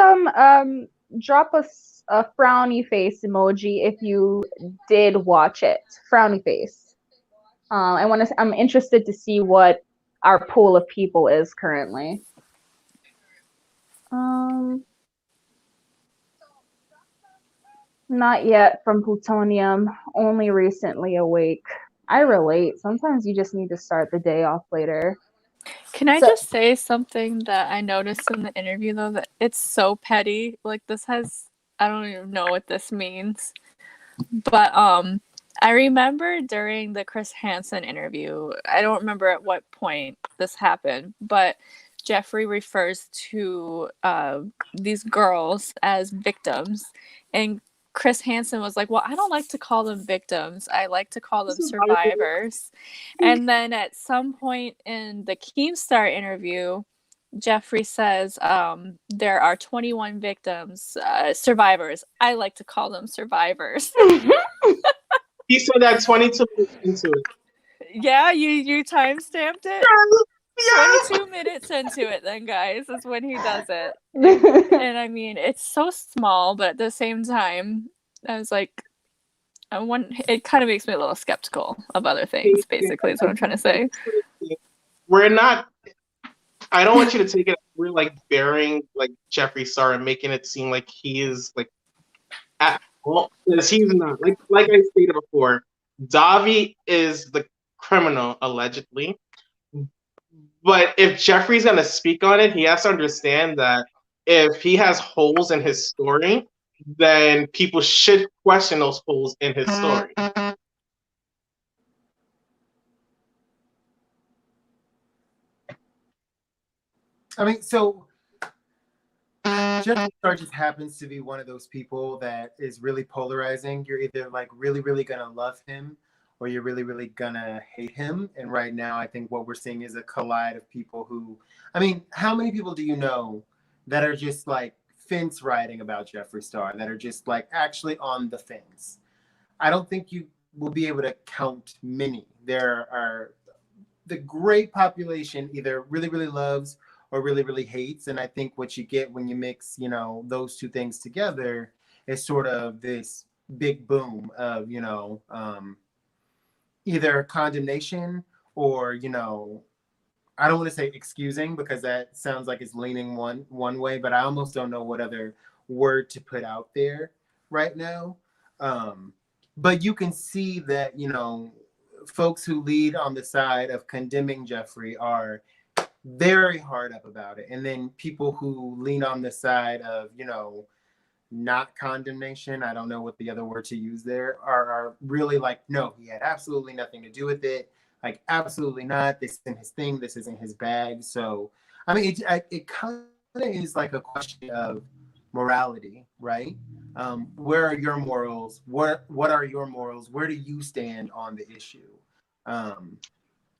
a frowny face emoji if you did watch it. Frowny face. I'm interested to see what our pool of people is currently. Not yet from Plutonium. Only recently awake. I relate. Sometimes you just need to start the day off later. Can I just say something that I noticed in the interview, though, that it's so petty. Like, I don't even know what this means. But I remember during the Chris Hansen interview, I don't remember at what point this happened, but Jeffree refers to these girls as victims. And Chris Hansen was like, well, I don't like to call them victims. I like to call them survivors. And then at some point in the Keemstar interview, Jeffree says there are 21 victims, survivors. I like to call them survivors. He said that 22 minutes into it. Yeah, you timestamped it? 22 minutes into it then, guys, is when he does it. And I mean, it's so small, but at the same time, I was like, it kind of makes me a little skeptical of other things, basically, is what I'm trying to say. I don't want you to take it, we're like burying like Jeffree Star and making it seem like he is like at fault, because he's not. Like I stated before, Dahvie is the criminal, allegedly. But if Jeffree's going to speak on it, he has to understand that if he has holes in his story, then people should question those holes in his story. I mean, so Jeffree Star just happens to be one of those people that is really polarizing. You're either like really, really gonna love him, or you're really, really gonna hate him. And right now, I think what we're seeing is a collide of people who, I mean, how many people do you know that are just like fence riding about Jeffree Star, that are just like actually on the fence? I don't think you will be able to count many. There are the great population either really, really loves or really, really hates. And I think what you get when you mix, you know, those two things together is sort of this big boom of, you know, either condemnation or, you know, I don't want to say excusing because that sounds like it's leaning one way, but I almost don't know what other word to put out there right now. But you can see that, you know, folks who lead on the side of condemning Jeffree are very hard up about it. And then people who lean on the side of, you know, not condemnation, I don't know what the other word to use there, are really like, no, he had absolutely nothing to do with it. Like, absolutely not. This isn't his thing. This isn't his bag. So, I mean, it kind of is like a question of morality, right? Where are your morals? What are your morals? Where do you stand on the issue?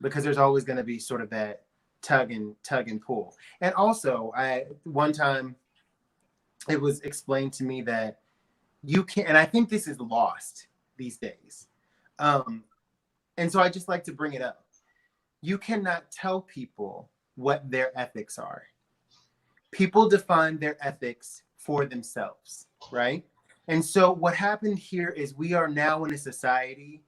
Because there's always going to be sort of that tug and pull. And also, one time it was explained to me that you can, and I think this is lost these days. And so I just like to bring it up. You cannot tell people what their ethics are. People define their ethics for themselves, right? And so what happened here is we are now in a society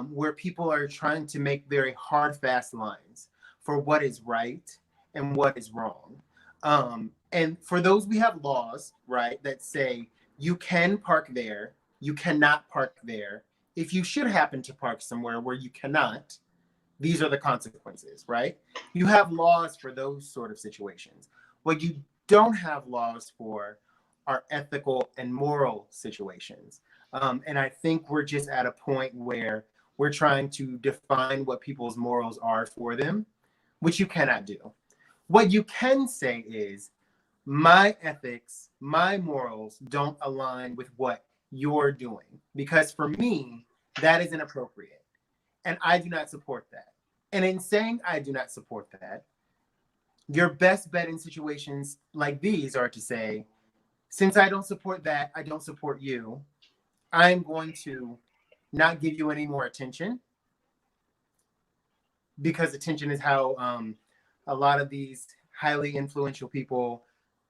where people are trying to make very hard, fast lines for what is right and what is wrong. And for those, we have laws, right, that say you can park there, you cannot park there. If you should happen to park somewhere where you cannot, these are the consequences, right? You have laws for those sort of situations. What you don't have laws for are ethical and moral situations. And I think we're just at a point where we're trying to define what people's morals are for them, which you cannot do. What you can say is, my ethics, my morals don't align with what you're doing, because for me, that is inappropriate. And I do not support that. And in saying I do not support that, your best bet in situations like these are to say, since I don't support that, I don't support you, I'm going to not give you any more attention, because attention is how a lot of these highly influential people,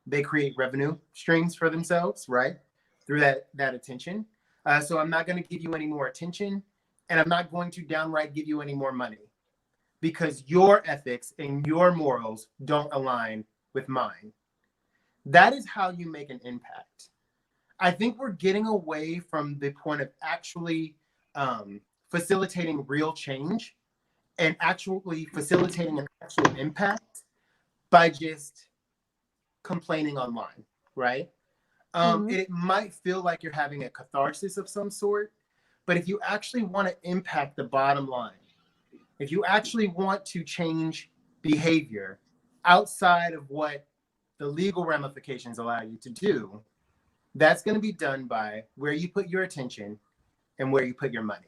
they create revenue streams for themselves, right? Through that attention. So I'm not going to give you any more attention, and I'm not going to downright give you any more money, because your ethics and your morals don't align with mine. That is how you make an impact. I think we're getting away from the point of actually facilitating real change and actually facilitating an actual impact by just complaining online, right? It might feel like you're having a catharsis of some sort, but if you actually want to impact the bottom line, if you actually want to change behavior outside of what the legal ramifications allow you to do, that's going to be done by where you put your attention and where you put your money.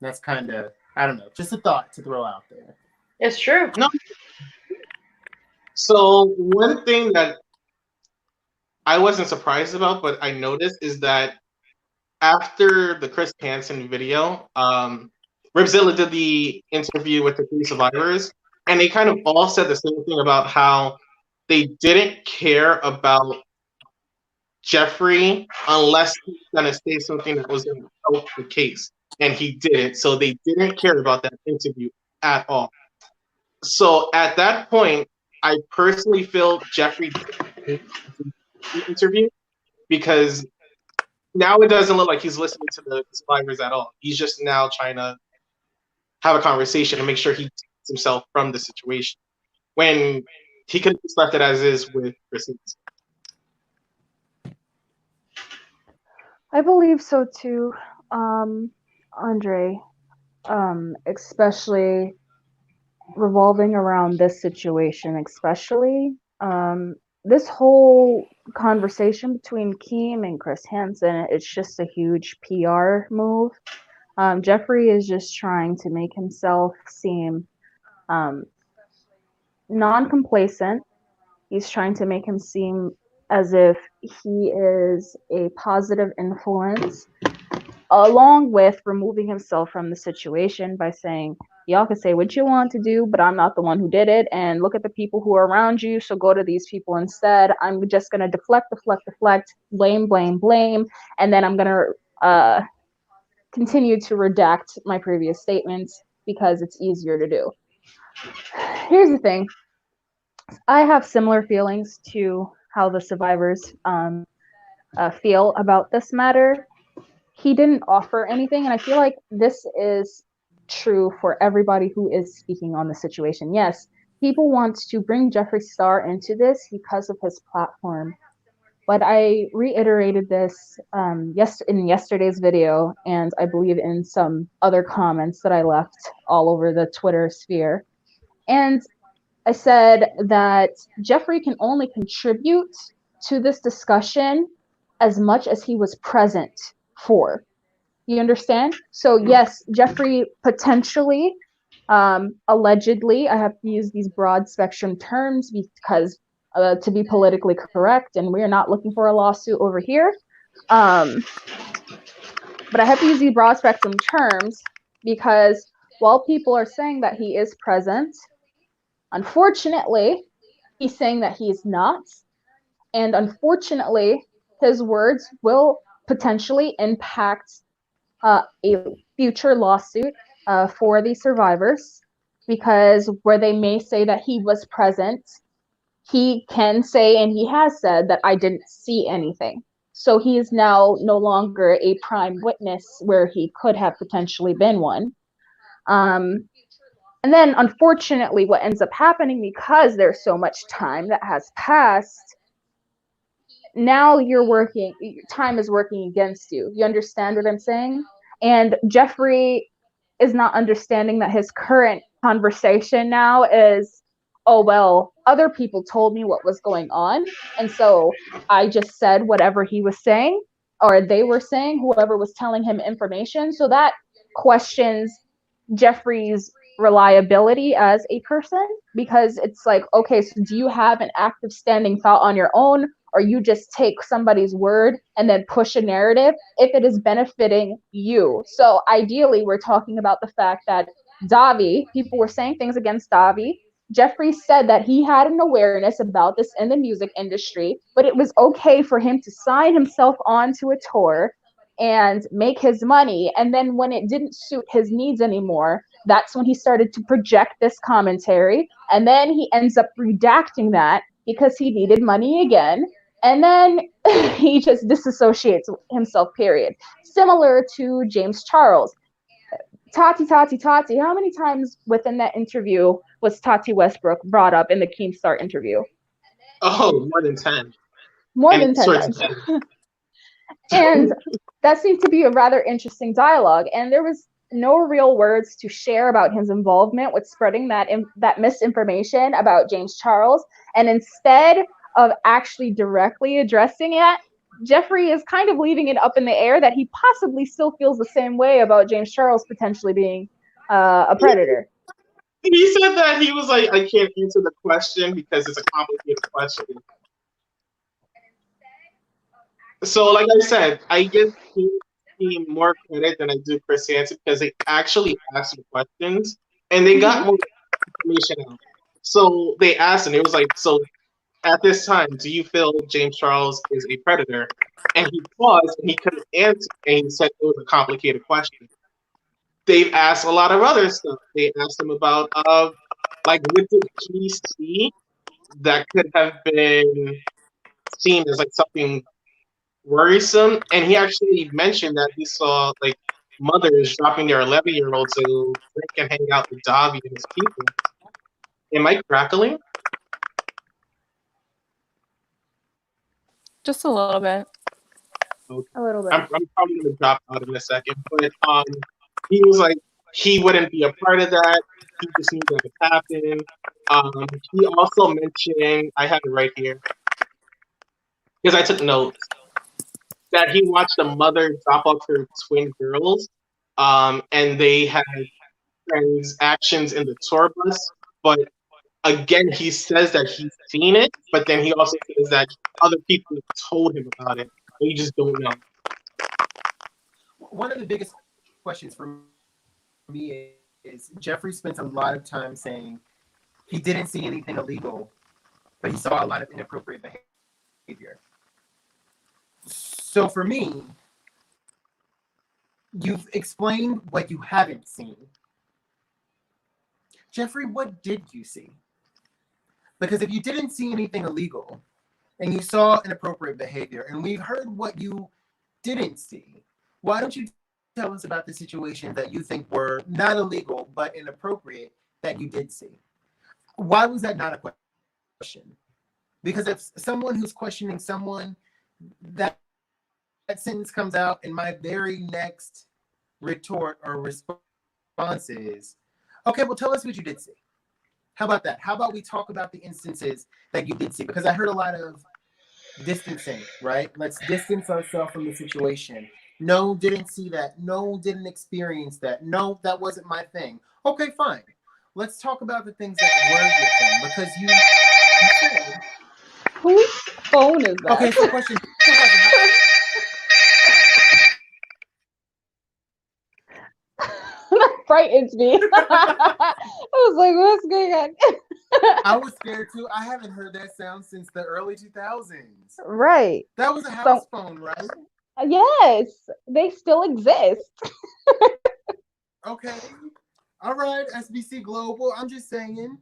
That's kind of, I don't know, just a thought to throw out there. It's true. No. So one thing that I wasn't surprised about, but I noticed, is that after the Chris Hansen video, Ripzilla did the interview with the three survivors, and they kind of all said the same thing about how they didn't care about Jeffree unless he was going to say something that was going to help the case, and he didn't. So they didn't care about that interview at all. So at that point, I personally feel Jeffree did the interview, because now it doesn't look like he's listening to the survivors at all. He's just now trying to have a conversation and make sure he takes himself from the situation, when he could have just left it as is with Chris. I believe so too, Andre, especially revolving around this situation, especially this whole conversation between Keem and Chris Hansen, it's just a huge PR move. Jeffree is just trying to make himself seem non-complacent. He's trying to make him seem as if he is a positive influence, along with removing himself from the situation by saying, y'all can say what you want to do, but I'm not the one who did it. And look at the people who are around you. So go to these people instead. I'm just going to deflect, blame. And then I'm going to continue to redact my previous statements because it's easier to do. Here's the thing. I have similar feelings to how the survivors feel about this matter. He didn't offer anything, and I feel like this is true for everybody who is speaking on the situation. Yes, people want to bring Jeffree Star into this because of his platform, but I reiterated this in yesterday's video, and I believe in some other comments that I left all over the Twitter sphere. And I said that Jeffree can only contribute to this discussion as much as he was present for. You understand? So yes, Jeffree potentially, allegedly, I have to use these broad spectrum terms because to be politically correct, and we're not looking for a lawsuit over here. But I have to use these broad spectrum terms because while people are saying that he is present, unfortunately, he's saying that he is not. And unfortunately, his words will potentially impact a future lawsuit for the survivors, because where they may say that he was present, he can say, and he has said, that I didn't see anything. So he is now no longer a prime witness where he could have potentially been one. And then, unfortunately, what ends up happening, because there's so much time that has passed, now time is working against you. You understand what I'm saying? And Jeffree is not understanding that his current conversation now is, oh, well, other people told me what was going on, and so I just said whatever he was saying, or they were saying, whoever was telling him information. So that questions Jeffree's reliability as a person, because it's like, okay, so do you have an active standing thought on your own, or you just take somebody's word and then push a narrative if it is benefiting you? So ideally, we're talking about the fact that Dahvie, people were saying things against Dahvie. Jeffree said that he had an awareness about this in the music industry, but it was okay for him to sign himself onto a tour and make his money. And then when it didn't suit his needs anymore, that's when he started to project this commentary. And then he ends up redacting that because he needed money again. And then he just disassociates himself, period. Similar to James Charles. Tati. How many times within that interview was Tati Westbrook brought up in the Keemstar interview? Oh, more than 10. More than 10 times. And that seemed to be a rather interesting dialogue. And there was no real words to share about his involvement with spreading that misinformation about James Charles. And instead of actually directly addressing it, Jeffree is kind of leaving it up in the air that he possibly still feels the same way about James Charles potentially being a predator. He said that he was like, I can't answer the question because it's a complicated question. So, like I said, I give him more credit than I do Chris Hansen because they actually asked him questions and they got more information out. So they asked him, it was like, so at this time, do you feel James Charles is a predator? And he paused and he couldn't answer, and he said it was a complicated question. They've asked a lot of other stuff. They asked him about, like, what did he see that could have been seen as like something worrisome? And he actually mentioned that he saw like mothers dropping their 11-year-olds to drink and hang out with Dahvie and his people. Am I crackling? Just a little bit. Okay. A little bit. I'm probably gonna drop out in a second, but he was like he wouldn't be a part of that. He just knew that it happened. He also mentioned, I have it right here because I took notes, that he watched a mother drop off her twin girls, and they had transactions in the tour bus. But again, he says that he's seen it, but then he also says that other people told him about it. We just don't know. One of the biggest questions for me is Jeffree spent a lot of time saying he didn't see anything illegal, but he saw a lot of inappropriate behavior. So for me, you've explained what you haven't seen. Jeffree, what did you see? Because if you didn't see anything illegal and you saw inappropriate behavior, and we've heard what you didn't see, why don't you tell us about the situations that you think were not illegal but inappropriate that you did see? Why was that not a question? Because if someone who's questioning someone, that sentence comes out, and my very next retort or response is, okay, well, tell us what you did see. How about that? How about we talk about the instances that you did see? Because I heard a lot of distancing, right? Let's distance ourselves from the situation. No, didn't see that. No, didn't experience that. No, that wasn't my thing. Okay, fine. Let's talk about the things that were your thing. Because you said, whose phone is that? okay, so question. That frightens me. I was like, what's going on? I was scared too. I haven't heard that sound since the early 2000s. Right. That was a house phone, right? Yes, they still exist. Okay. All right, SBC Global. I'm just saying.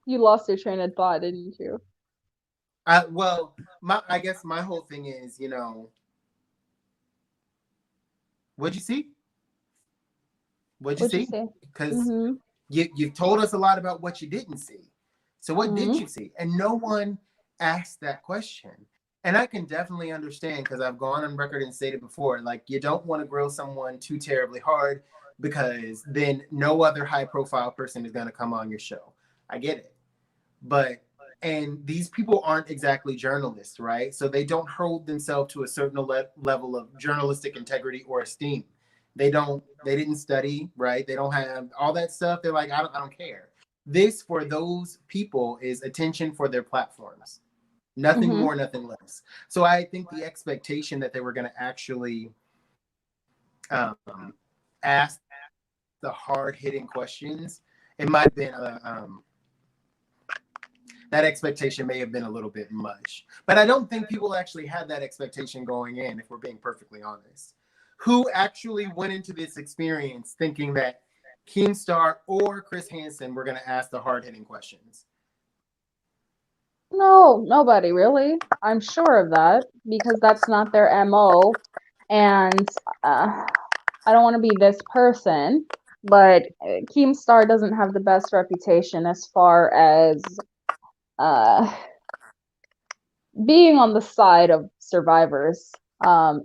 You lost your train of thought, didn't you? I guess my whole thing is, what'd you see? What'd you see? Because you've told us a lot about what you didn't see. So what did you see? And no one asked that question. And I can definitely understand, because I've gone on record and stated before, like, you don't want to grill someone too terribly hard, because then no other high profile person is going to come on your show. I get it. And these people aren't exactly journalists, right? So they don't hold themselves to a certain level of journalistic integrity or esteem. They didn't study, right? They don't have all that stuff. They're like, I don't care. This, for those people, is attention for their platforms. Nothing more, nothing less. So I think the expectation that they were going to actually ask the hard-hitting questions, it might have been that expectation may have been a little bit much. But I don't think people actually had that expectation going in, if we're being perfectly honest. Who actually went into this experience thinking that Keemstar or Chris Hansen were going to ask the hard-hitting questions? No, nobody really. I'm sure of that, because that's not their MO. And I don't want to be this person, but Keemstar doesn't have the best reputation as far as being on the side of survivors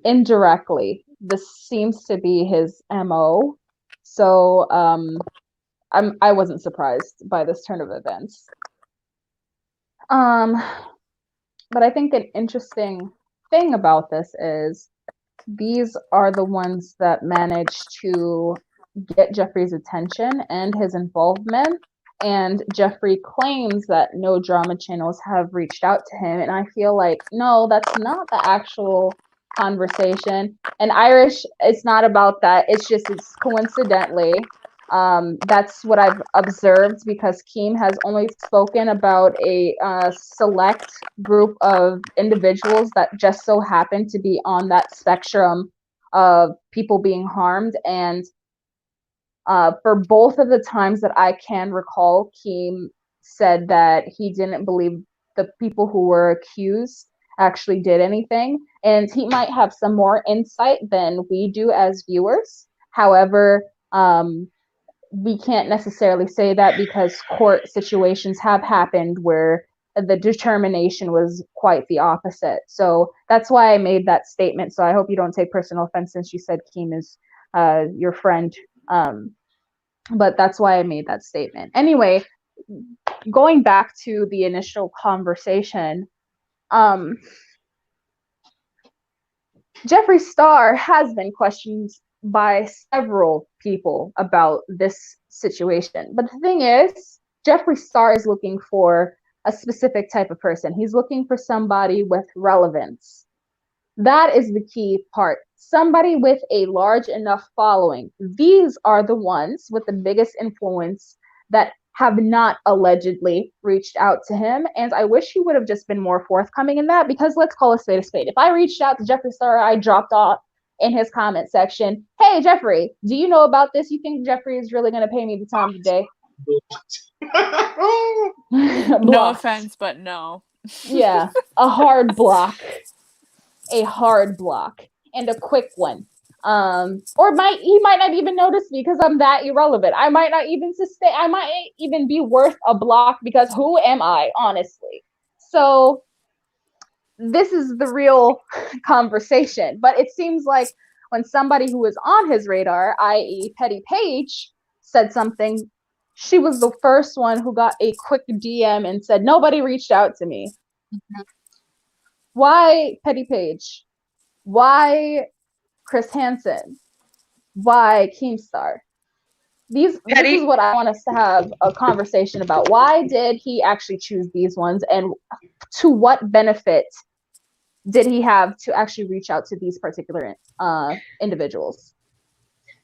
indirectly. This seems to be his MO. So I wasn't surprised by this turn of events. But I think an interesting thing about this is these are the ones that managed to get Jeffree's attention and his involvement. And Jeffree claims that no drama channels have reached out to him. And I feel like, no, that's not the actual conversation. And Irish, it's not about that. It's coincidentally. That's what I've observed, because Keem has only spoken about a select group of individuals that just so happen to be on that spectrum of people being harmed. And for both of the times that I can recall, Keem said that he didn't believe the people who were accused actually did anything. And he might have some more insight than we do as viewers. However, we can't necessarily say that, because court situations have happened where the determination was quite the opposite. So that's why I made that statement. So I hope you don't take personal offense, since you said Keem is your friend. But that's why I made that statement. Anyway, going back to the initial conversation, Jeffree Star has been questioned by several people about this situation. But the thing is, Jeffree Star is looking for a specific type of person. He's looking for somebody with relevance. That is the key part. Somebody with a large enough following. These are the ones with the biggest influence that have not allegedly reached out to him. And I wish he would have just been more forthcoming in that, because let's call a spade a spade. If I reached out to Jeffree Star, I dropped off in his comment section, hey, Jeffree, do you know about this? You think Jeffree is really going to pay me the time of day? No offense, but no. Yeah, a hard block. A hard block. And a quick one. Or he might not even notice me because I'm that irrelevant. I might not even I might even be worth a block, because who am I, honestly? So this is the real conversation. But it seems like when somebody who was on his radar, i.e. Petty Page, said something, she was the first one who got a quick DM and said, nobody reached out to me. Mm-hmm. Why Petty Page? Why Chris Hansen? Why Keemstar? This is what I want us to have a conversation about. Why did he actually choose these ones, and to what benefit did he have to actually reach out to these particular individuals?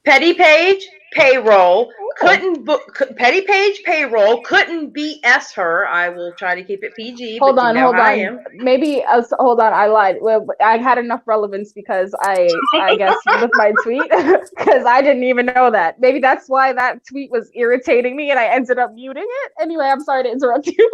Petty Page payroll couldn't Petty Page payroll couldn't BS her. I will try to keep it PG. Hold on. Maybe hold on. I lied. Well, I had enough relevance because I guess with my tweet, because I didn't even know that. Maybe that's why that tweet was irritating me, and I ended up muting it. Anyway, I'm sorry to interrupt you.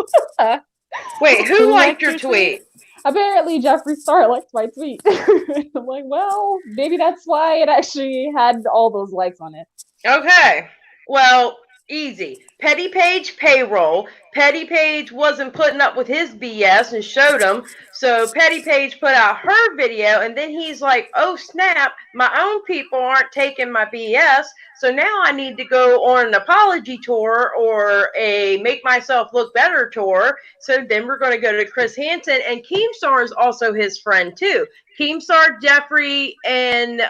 Wait, who liked your tweet? Apparently Jeffree Star liked my tweet. I'm like, well, maybe that's why it actually had all those likes on it. Okay. Well, easy. Petty Page payroll. Petty Page wasn't putting up with his BS and showed him. So Petty Page put out her video, and then he's like, oh snap, my own people aren't taking my BS. So now I need to go on an apology tour or a make myself look better tour. So then we're going to go to Chris Hansen, and Keemstar is also his friend too. Keemstar, Jeffree, and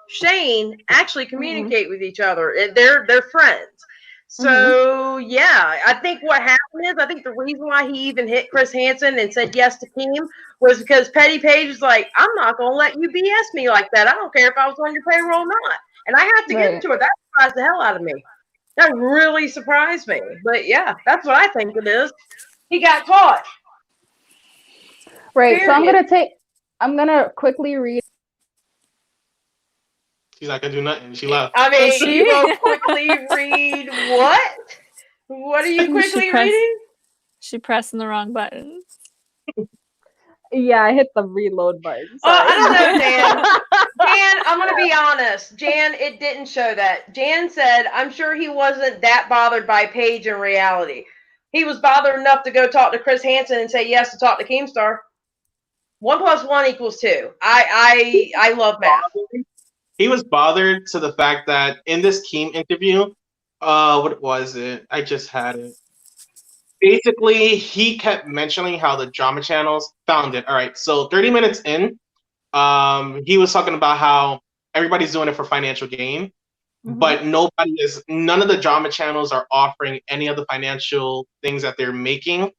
Shane actually communicate with each other. They're friends. So yeah, I think what happened is, I think the reason why he even hit Chris Hansen and said yes to Keem was because Petty Page is like, I'm not gonna let you BS me like that. I don't care if I was on your payroll or not. And I have to get into it. That surprised the hell out of me. That really surprised me. But yeah, that's what I think it is. He got caught. Right. Period. So I'm gonna quickly read. She's not gonna do nothing. She left. I mean, you will quickly read what? What are you quickly reading? She pressing the wrong button. Yeah, I hit the reload button. I don't know, Jan. Jan, I'm going to be honest. Jan, it didn't show that. Jan said, I'm sure he wasn't that bothered by Paige in reality. He was bothered enough to go talk to Chris Hansen and say yes to talk to Keemstar. 1 + 1 = 2. I love math. He was bothered to the fact that in this Keem interview, what was it? I just had it. Basically, he kept mentioning how the drama channels found it. All right, so 30 minutes in, he was talking about how everybody's doing it for financial gain, but none of the drama channels are offering any of the financial things that they're making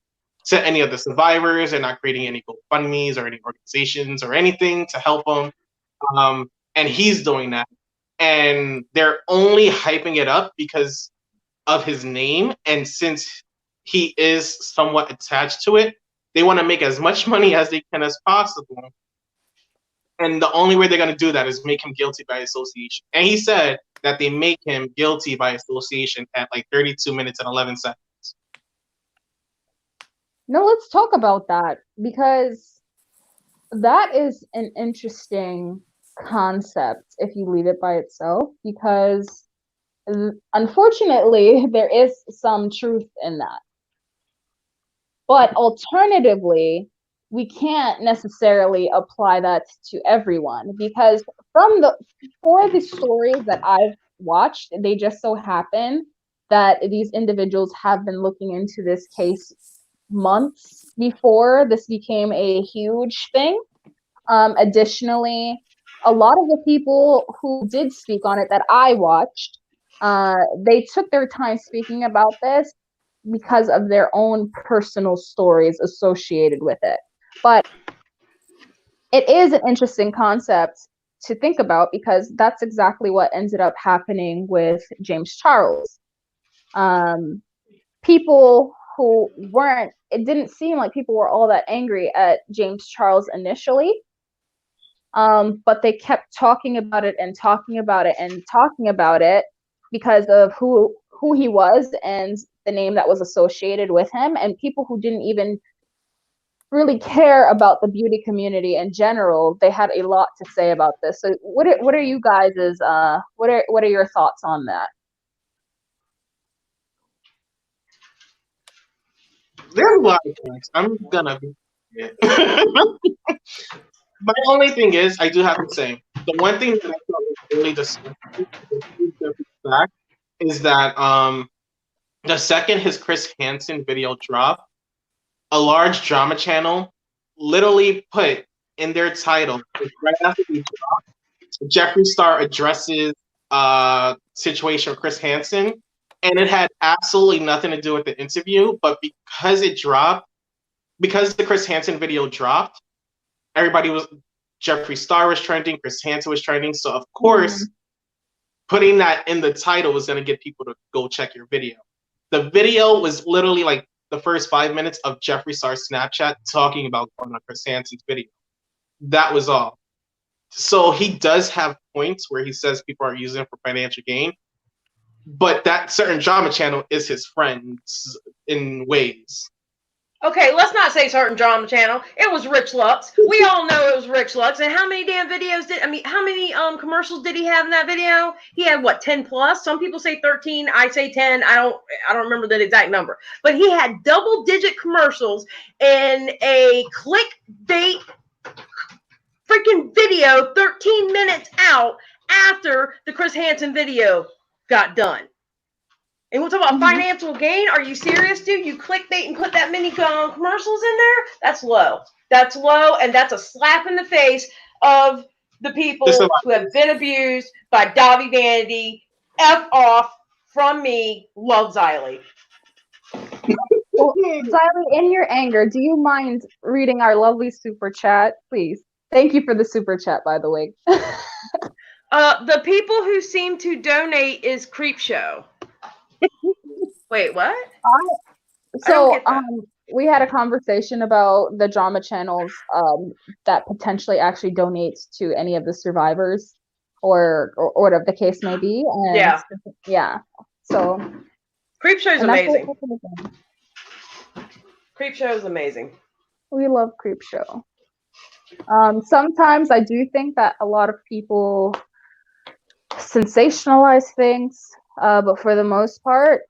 to any of the survivors. They're not creating any GoFundMes or any organizations or anything to help them. And he's doing that. And they're only hyping it up because of his name. And since he is somewhat attached to it, they want to make as much money as they can as possible. And the only way they're going to do that is make him guilty by association. And he said that they make him guilty by association at like 32 minutes and 11 seconds. No, let's talk about that, because that is an interesting concept if you leave it by itself, because unfortunately there is some truth in that. But alternatively, we can't necessarily apply that to everyone, because for the stories that I've watched, they just so happen that these individuals have been looking into this case months before this became a huge thing. Additionally, a lot of the people who did speak on it that I watched, they took their time speaking about this because of their own personal stories associated with it. But it is an interesting concept to think about because that's exactly what ended up happening with James Charles. People who weren't, it didn't seem like people were all that angry at James Charles initially, but they kept talking about it and talking about it and talking about it because of who he was and the name that was associated with him, and people who didn't even really care about the beauty community in general, they had a lot to say about this. So what are you guys's what are your thoughts on that? There's a lot of things. I'm gonna be. My only thing is, I do have to say, the one thing that I thought was really disgusting is that the second his Chris Hansen video dropped, a large drama channel literally put in their title right after the drop, Jeffree Star addresses situation with Chris Hansen, and it had absolutely nothing to do with the interview, but because it dropped, because the Chris Hansen video dropped, everybody was Jeffree Star was trending, Chris Hansen was trending, so of course, putting that in the title was going to get people to go check your video. The video was literally like the first 5 minutes of Jeffree Star's Snapchat talking about going on Chris Hansen's video. That was all. So he does have points where he says people are using it for financial gain, but that certain drama channel is his friends in ways. Okay, let's not say certain drama channel. It was Rich Lux. We all know it was Rich Lux. And how many damn videos how many commercials did he have in that video? He had what, 10 plus? Some people say 13, I say 10. I don't remember the exact number. But he had double-digit commercials in a clickbait freaking video 13 minutes out after the Chris Hansen video got done. And we'll talk about financial gain. Are you serious, dude? You clickbait and put that many commercials in there? That's low. That's low, and that's a slap in the face of the people who have been abused by Dahvie Vanity. F off from me. Love Xylie. Well, Xylie, in your anger, do you mind reading our lovely super chat, please? Thank you for the super chat, by the way. The people who seem to donate is Creepshow. Wait, what? So we had a conversation about the drama channels that potentially actually donates to any of the survivors or whatever the case may be. And yeah. So Creepshow is amazing. Creepshow is amazing. We love Creepshow. Sometimes I do think that a lot of people sensationalize things, but for the most part,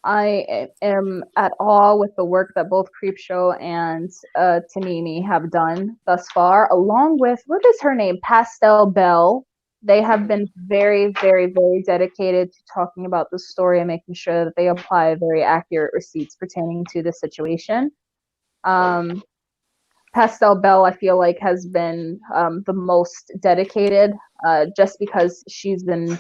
I am at awe with the work that both Creepshow and Tanimi have done thus far, along with, what is her name? Pastel Belle. They have been very, very, very dedicated to talking about the story and making sure that they apply very accurate receipts pertaining to the situation. Pastel Belle, I feel like, has been the most dedicated just because she's been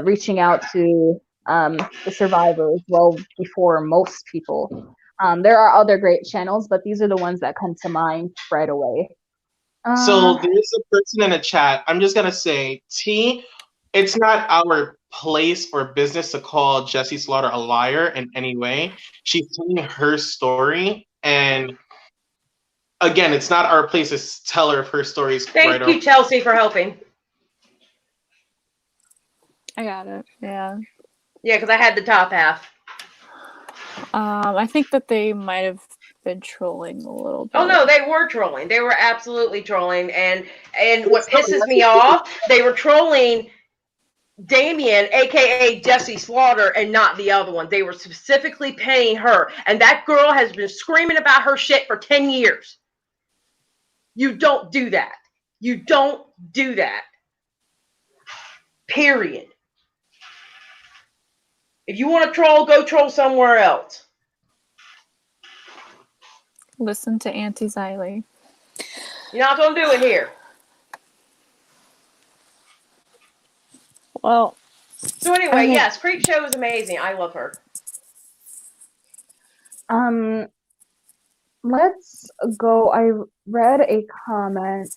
reaching out to the survivors well before most people. There are other great channels, but these are the ones that come to mind right away. So there's a person in the chat. I'm just gonna say, T, it's not our place or business to call Jessie Slaughter a liar in any way. She's telling her story, and again, it's not our place to tell her if her stories. Thank you, Chelsey, for helping. I got it. Yeah. Yeah, because I had the top half. I think that they might have been trolling a little bit. Oh no, they were trolling. They were absolutely trolling, and what pisses me off, they were trolling Damien, aka Jessie Slaughter, and not the other one. They were specifically paying her, and that girl has been screaming about her shit for 10 years. You don't do that. You don't do that. Period. If you want to troll, go troll somewhere else. Listen to Auntie Xylie. You're not going to do it here. Well. So anyway, yes, Creepshow is amazing. I love her. let's go. I read a comment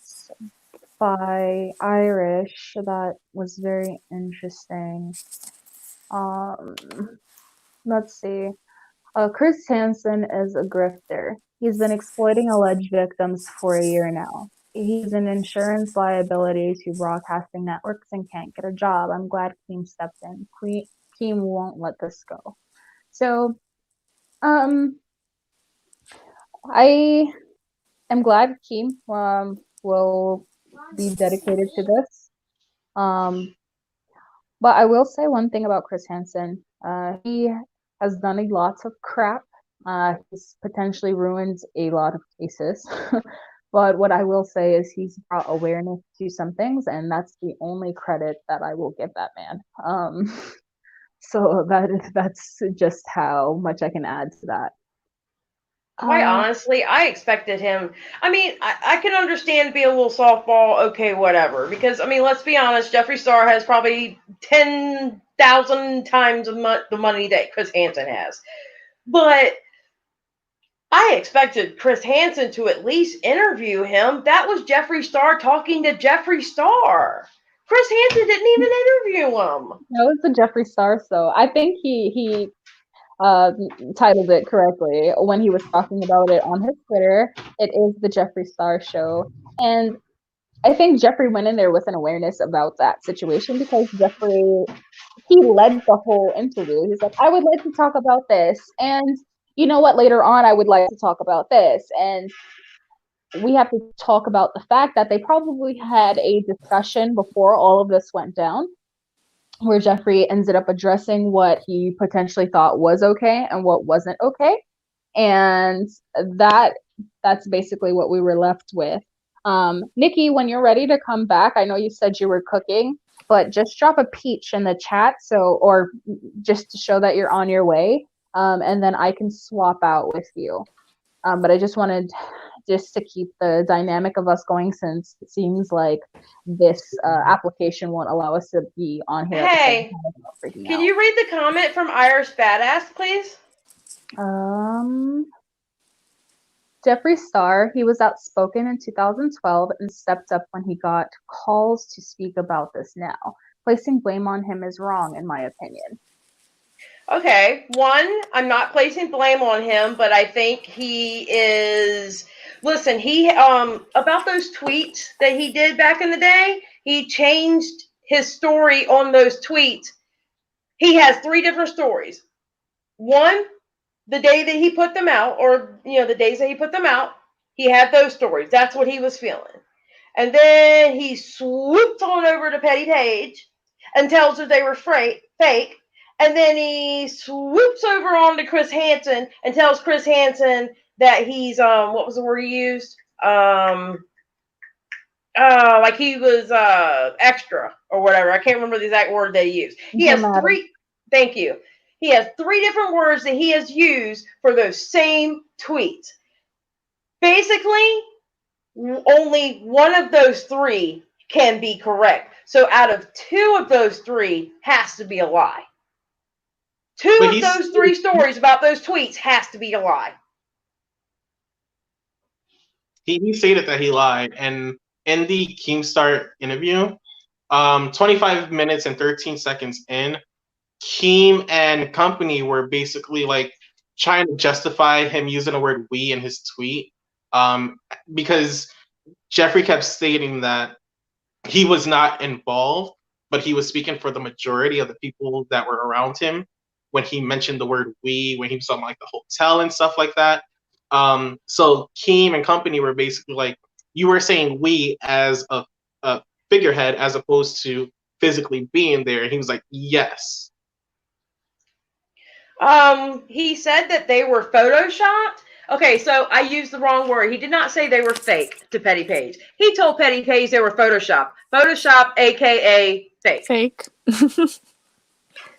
by Irish that was very interesting. Let's see. Chris Hansen is a grifter. He's been exploiting alleged victims for a year now. He's an insurance liability to broadcasting networks and can't get a job. I'm glad Keem stepped in. Keem won't let this go. So, I am glad Keem will be dedicated to this. But I will say one thing about Chris Hansen. He has done a lot of crap. He's potentially ruined a lot of cases. But what I will say is he's brought awareness to some things, and that's the only credit that I will give that man. So that's just how much I can add to that. Quite honestly, I expected him. I mean, I can understand being a little softball, okay, whatever. Because, I mean, let's be honest, Jeffree Star has probably 10,000 times the money that Chris Hansen has. But I expected Chris Hansen to at least interview him. That was Jeffree Star talking to Jeffree Star. Chris Hansen didn't even interview him. That was the Jeffree Star show. I think he titled it correctly when he was talking about it on his Twitter. It is the Jeffree Star show. And I think Jeffree went in there with an awareness about that situation because Jeffree, he led the whole interview. He's like, I would like to talk about this. And you know what? Later on, I would like to talk about this. And we have to talk about the fact that they probably had a discussion before all of this went down, where Jeffree ended up addressing what he potentially thought was okay and what wasn't okay. And that's basically what we were left with. Nicky, when you're ready to come back, I know you said you were cooking, but just drop a peach in the chat, or just to show that you're on your way, and then I can swap out with you. But I just wanted just to keep the dynamic of us going, since it seems like this application won't allow us to be on here. Hey, can you read the comment from Irish Badass, please? Jeffree Star, he was outspoken in 2012 and stepped up when he got calls to speak about this now. Placing blame on him is wrong, in my opinion. Okay, one, I'm not placing blame on him, but I think he is. Listen, he about those tweets that he did back in the day, he changed his story on those tweets. He has 3 different stories. One, the day that he put them out, or the days that he put them out, he had those stories. That's what he was feeling. And then he swoops on over to Petty Page and tells her they were fake. And then he swoops over on to Chris Hansen and tells Chris Hansen that he's what was the word he used? Like he was extra or whatever. I can't remember the exact word that he used. He has 3. Thank you. He has 3 different words that he has used for those same tweets. Basically, only one of those 3 can be correct. So out of 2 of those 3 has to be a lie. 2 of those 3 stories about those tweets has to be a lie. He stated that he lied, and in the Keemstar interview, 25 minutes and 13 seconds in, Keem and company were basically like trying to justify him using the word "we" in his tweet, because Jeffree kept stating that he was not involved, but he was speaking for the majority of the people that were around him when he mentioned the word "we," when he was talking like the hotel and stuff like that. So Keem and company were basically like, you were saying "we" as a figurehead as opposed to physically being there. And he was like, yes. He said that they were photoshopped. Okay, so I used the wrong word. He did not say they were fake to Petty Page. He told Petty Page they were photoshopped. Photoshop, aka fake. Fake.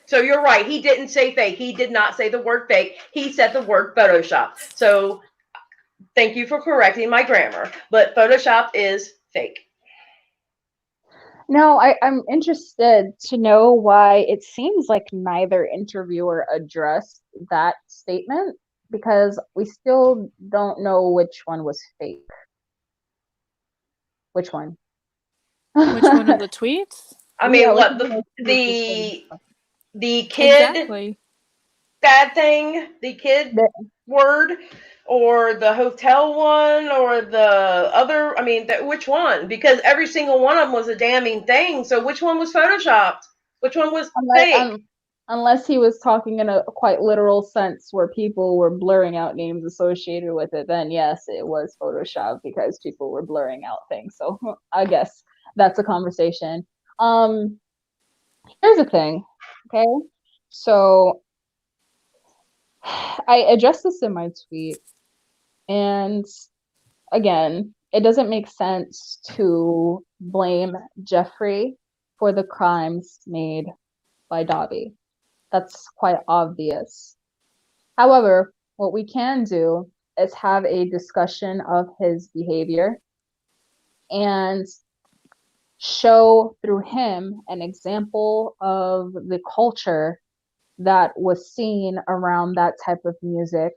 So you're right. He didn't say fake. He did not say the word fake. He said the word Photoshop. So thank you for correcting my grammar. But Photoshop is fake. No, I'm interested to know why it seems like neither interviewer addressed that statement. because we still don't know which one was fake. Which one? Which one of the tweets? I mean, Yeah, which what one was the kid Exactly. bad thing, the kid The- word, or the hotel one, or the other? I mean, which one? Because every single one of them was a damning thing. So which one was photoshopped? Which one was fake? unless he was talking in a quite literal sense where people were blurring out names associated with it, then yes, it was Photoshop because people were blurring out things. So I guess that's a conversation. Here's the thing, okay? So I addressed this in my tweet, and again, it doesn't make sense to blame Jeffree for the crimes made by Dahvie. That's quite obvious. However, what we can do is have a discussion of his behavior and show through him an example of the culture that was seen around that type of music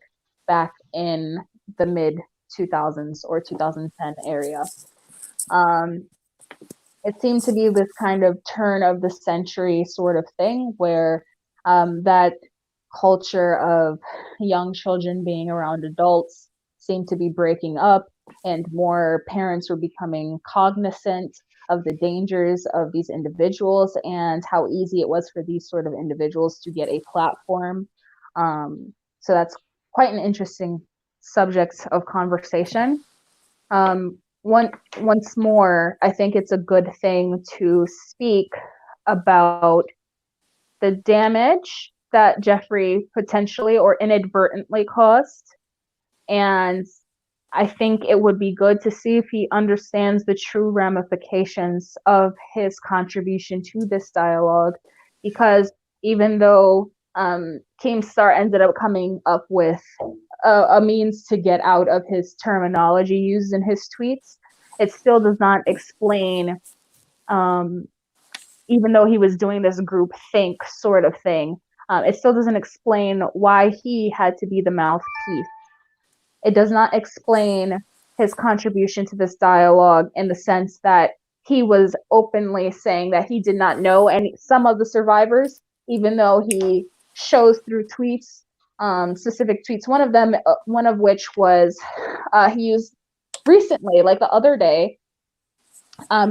back in the mid 2000s or 2010 area. It seemed to be this kind of turn of the century sort of thing where that culture of young children being around adults seemed to be breaking up, and more parents were becoming cognizant of the dangers of these individuals and how easy it was for these sort of individuals to get a platform. So that's quite an interesting subject of conversation. Once more, I think it's a good thing to speak about the damage that Jeffree potentially or inadvertently caused. And I think it would be good to see if he understands the true ramifications of his contribution to this dialogue. Because even though Keemstar ended up coming up with a means to get out of his terminology used in his tweets, it still does not explain, even though he was doing this group think sort of thing, it still doesn't explain why he had to be the mouthpiece. It does not explain his contribution to this dialogue in the sense that he was openly saying that he did not know some of the survivors, even though he shows through tweets, specific tweets. One of which was he used recently, like the other day.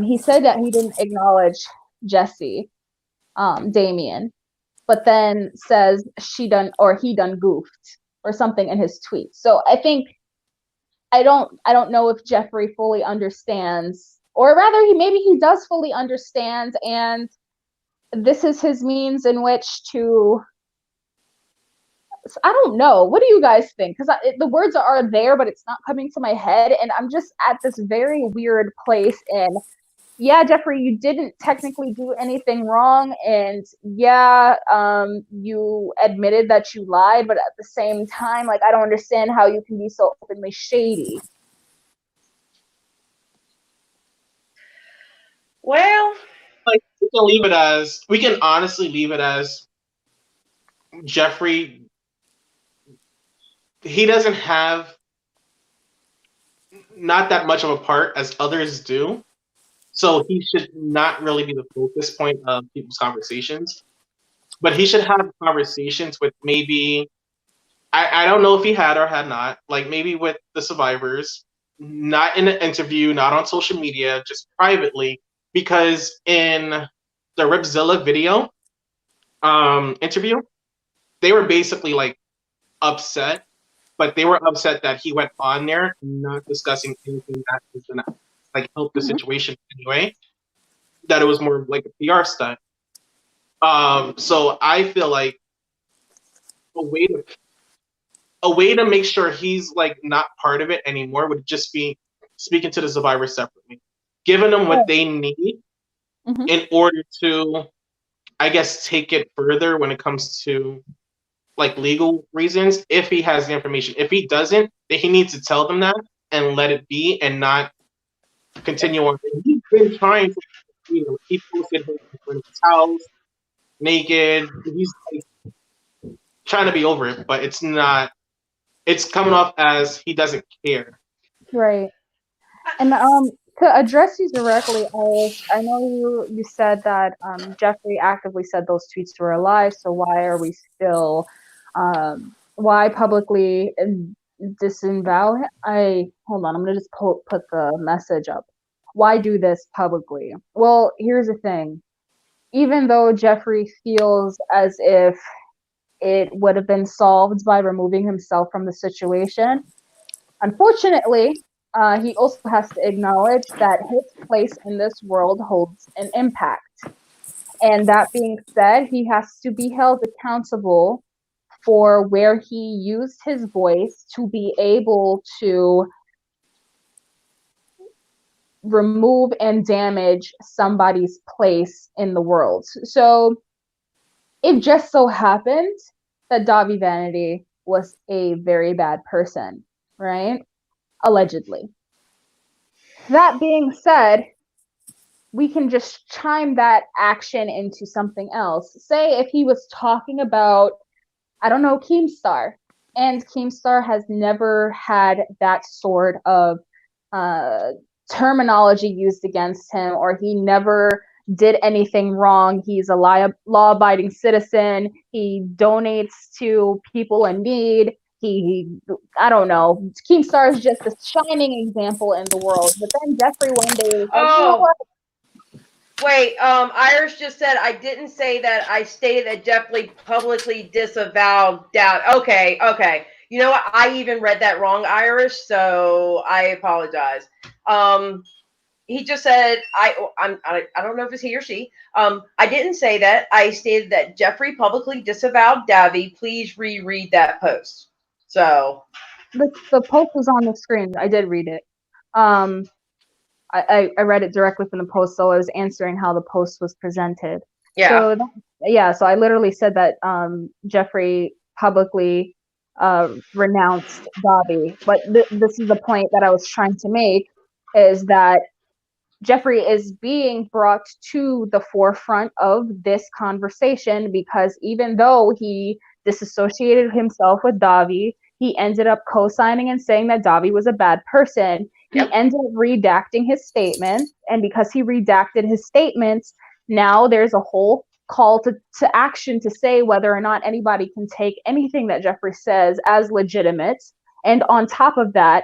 He said that he didn't acknowledge Jessie, Damien, but then says he done goofed or something in his tweet. So I think I don't know if Jeffree fully understands, or rather maybe he does fully understand, and this is his means in which to, I don't know. What do you guys think? Because the words are there, but it's not coming to my head, and I'm just at this very weird place in, yeah, Jeffree, you didn't technically do anything wrong, and yeah, you admitted that you lied, but at the same time, like, I don't understand how you can be so openly shady. Well, Like we can honestly leave it as Jeffree. He doesn't have not that much of a part as others do. So he should not really be the focus point of people's conversations. But he should have conversations with maybe, I don't know if he had or had not, like maybe with the survivors, not in an interview, not on social media, just privately. Because in the Ripzilla video interview, they were basically like upset, but they were upset that he went on there not discussing anything that was gonna like help the situation anyway. That it was more like a PR stunt. So I feel like a way to make sure he's like not part of it anymore would just be speaking to the survivors separately, giving them what they need in order to, I guess, take it further when it comes to like legal reasons. If he has the information, if he doesn't, then he needs to tell them that and let it be and not continue on. He's been trying to, he posted him in his house naked. He's like trying to be over it, but it's not it's coming off as he doesn't care. Right. And to address you directly, I know you said that Jeffree actively said those tweets were a lie. So why are we still why publicly disavow him? Hold on, I'm gonna just put the message up. Why do this publicly? Well, here's the thing. Even though Jeffree feels as if it would have been solved by removing himself from the situation, unfortunately, he also has to acknowledge that his place in this world holds an impact. And that being said, he has to be held accountable for where he used his voice to be able to remove and damage somebody's place in the world. So it just so happened that Dahvie Vanity was a very bad person, right? Allegedly. That being said, we can just chime that action into something else. Say if he was talking about, I don't know, Keemstar, and Keemstar has never had that sort of terminology used against him, or he never did anything wrong. He's a law-abiding citizen. He donates to people in need. I don't know. Keemstar is just a shining example in the world. But then Jeffree one day was like, you know what? Wait, Iris just said, I didn't say that. I stated that Jeffree publicly disavowed doubt. Okay. You know what? I even read that wrong, Iris, so I apologize. He just said, I don't know if it's he or she. I didn't say that. I stated that Jeffree publicly disavowed Dahvie. Please reread that post. So the post was on the screen. I did read it. I read it directly from the post, so I was answering how the post was presented. yeah. So I literally said that Jeffree publicly renounced Dahvie. But this is the point that I was trying to make, is that Jeffree is being brought to the forefront of this conversation because even though he disassociated himself with Dahvie, he ended up co-signing and saying that Dahvie was a bad person. He ended up redacting his statements, and because he redacted his statements, now there's a whole call to action to say whether or not anybody can take anything that Jeffree says as legitimate. And on top of that,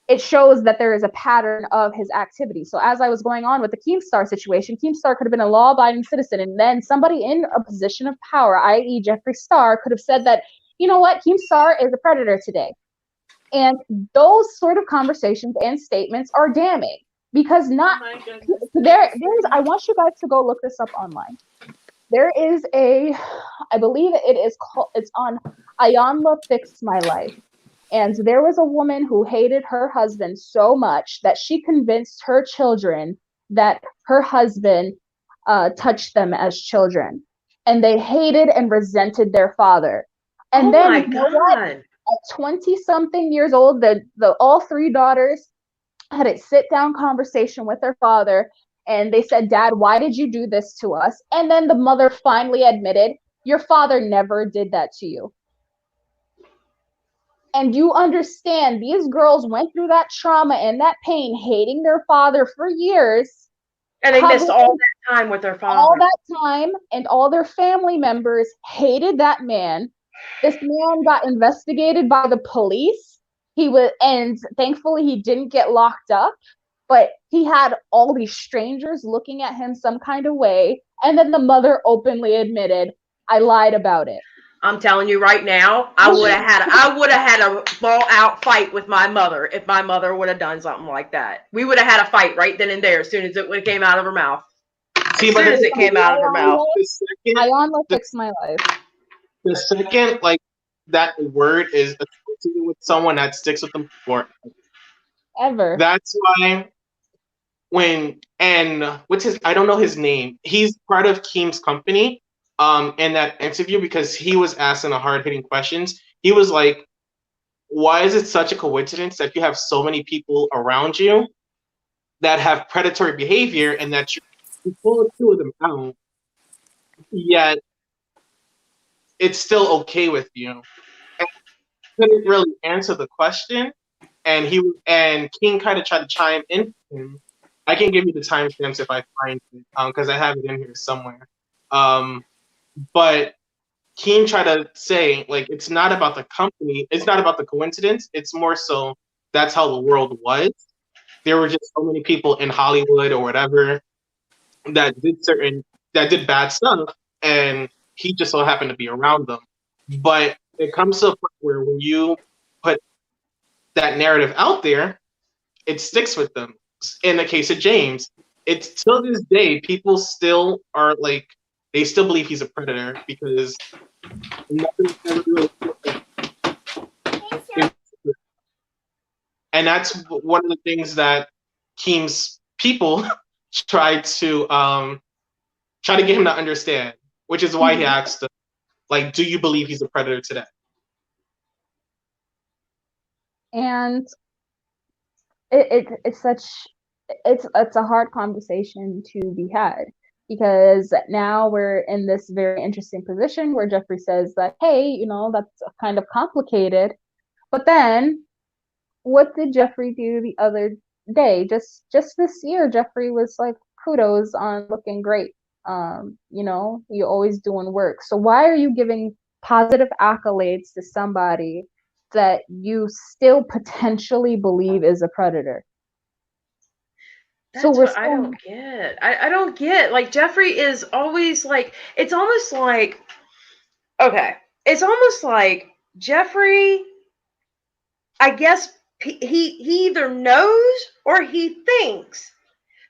it shows that there is a pattern of his activity. So as I was going on with the Keemstar situation, Keemstar could have been a law-abiding citizen, and then somebody in a position of power, i.e. Jeffree Star, could have said that, you know what, Keemstar is a predator today. And those sort of conversations and statements are damning because I want you guys to go look this up online. There is I believe it's on Ayanla Fix My Life. And there was a woman who hated her husband so much that she convinced her children that her husband touched them as children. And they hated and resented their father. And then, at 20-something years old, all three daughters had a sit-down conversation with their father, and they said, Dad, why did you do this to us? And then the mother finally admitted, your father never did that to you. And you understand, these girls went through that trauma and that pain, hating their father for years. And they missed all that time with their father. All that time, and all their family members hated that man. This man got investigated by the police. And thankfully he didn't get locked up, but he had all these strangers looking at him some kind of way. And then the mother openly admitted, I lied about it. I'm telling you right now, I would have had a ball out fight with my mother if my mother would have done something like that. We would have had a fight right then and there as soon as it came out of her mouth. As soon as it came out of her mouth. Ayanla Fix My Life. The second, like, that word is associated with someone, that sticks with them forever. That's why I don't know his name. He's part of Keem's company. In that interview, because he was asking the hard-hitting questions, he was like, why is it such a coincidence that you have so many people around you that have predatory behavior and that you pull two of them out, yet it's still okay with you? And couldn't really answer the question, and King kind of tried to chime in. I can give you the timestamps if I find it, because I have it in here somewhere. But Keem tried to say, like, it's not about the company, it's not about the coincidence, it's more so that's how the world was. There were just so many people in Hollywood or whatever that did bad stuff, and he just so happened to be around them. But it comes to a point where when you put that narrative out there, it sticks with them. In the case of James, it's till this day, people still are like, they still believe he's a predator because nothing's ever really. And that's one of the things that Keem's people tried to get him to understand, which is why he asked them, like, do you believe he's a predator today? And it's a hard conversation to be had, because now we're in this very interesting position where Jeffree says that, hey, that's kind of complicated. But then what did Jeffree do the other day? Just this year, Jeffree was like, kudos on looking great. You're always doing work. So why are you giving positive accolades to somebody that you still potentially believe is a predator? That's what I don't get. I don't get, like, Jeffree is always like, it's almost like, okay, it's almost like Jeffree, I guess he either knows or he thinks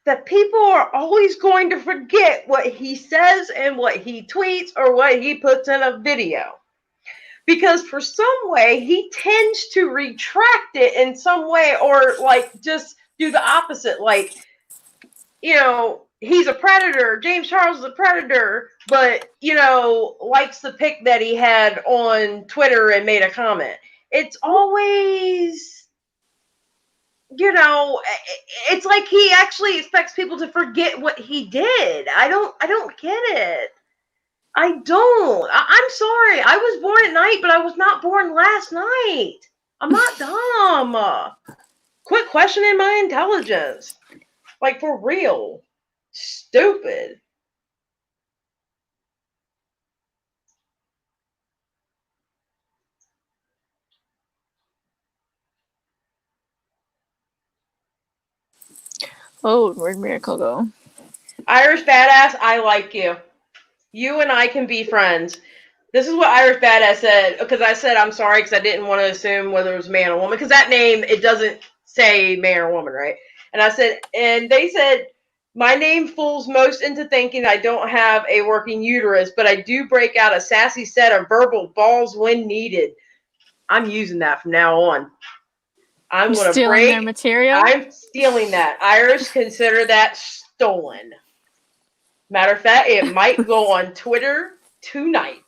that people are always going to forget what he says and what he tweets or what he puts in a video. Because for some way, he tends to retract it in some way, or like just do the opposite. Like, he's a predator. James Charles is a predator, but, likes the pic that he had on Twitter and made a comment. It's always, it's like he actually expects people to forget what he did. I don't get it. I don't. I'm sorry. I was born at night, but I was not born last night. I'm not dumb. Quit questioning my intelligence. Like, for real. Stupid. Oh, where'd Miracle go? Irish Badass, I like you. You and I can be friends. This is what Irish Badass said, because I said I'm sorry because I didn't want to assume whether it was man or woman, because that name, it doesn't say man or woman, right? And I said, and they said, my name fools most into thinking I don't have a working uterus, but I do break out a sassy set of verbal balls when needed. I'm using that from now on. I'm going to break. Their material? I'm stealing that. Irish, consider that stolen. Matter of fact, it might go on Twitter tonight.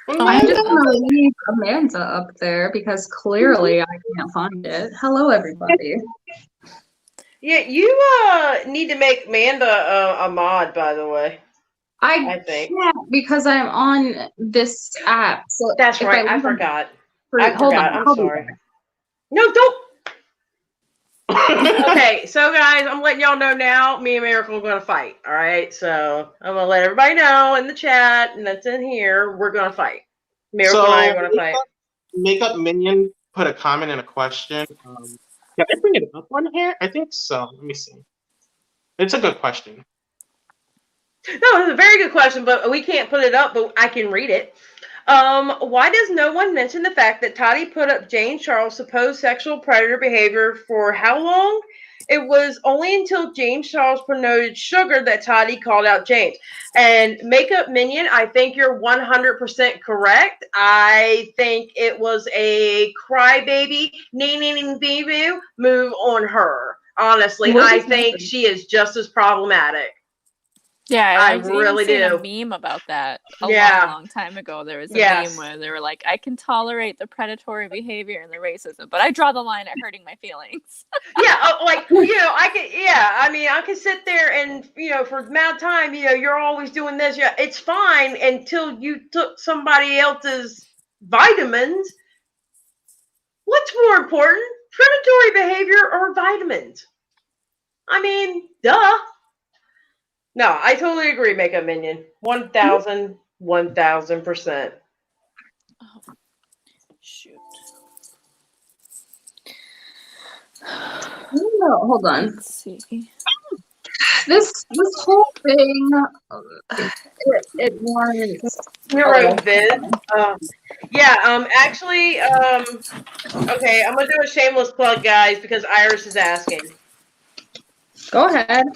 I'm just going to leave Amanda up there because clearly I can't find it. Hello, everybody. Yeah, you need to make Amanda a mod, by the way. I think. Can't because I'm on this app. So that's right. I forgot. Hold on. I'm sorry. No, don't. Okay, so guys, I'm letting y'all know now. Me and Miracle are going to fight. All right, so I'm going to let everybody know in the chat, and that's in here. We're going to fight. Miracle and I are going to fight. Makeup Minion put a comment and a question. Can I bring it up on here? I think so. Let me see. It's a good question. No, it's a very good question, but we can't put it up, but I can read it. Why does no one mention the fact that Toddy put up James Charles' supposed sexual predator behavior for how long? It was only until James Charles promoted Sugar that Toddy called out James. And Makeup Minion, I think you're 100% correct. I think it was a crybaby, boo move on her. Honestly, I think she is just as problematic. Yeah, I really seen do. A meme about that a long time ago. There was a meme where they were like, I can tolerate the predatory behavior and the racism, but I draw the line at hurting my feelings. I can, I mean, I can sit there and, for the amount of time, you're always doing this. Yeah, it's fine until you took somebody else's vitamins What's more important, predatory behavior or vitamins? I mean, duh. No, I totally agree, Makeup Minion. 1000%. Oh, shoot. No, hold on. Let's see. This whole thing, it warrants. You're right, Viz. Actually, okay, I'm gonna do a shameless plug, guys, because Iris is asking. Go ahead.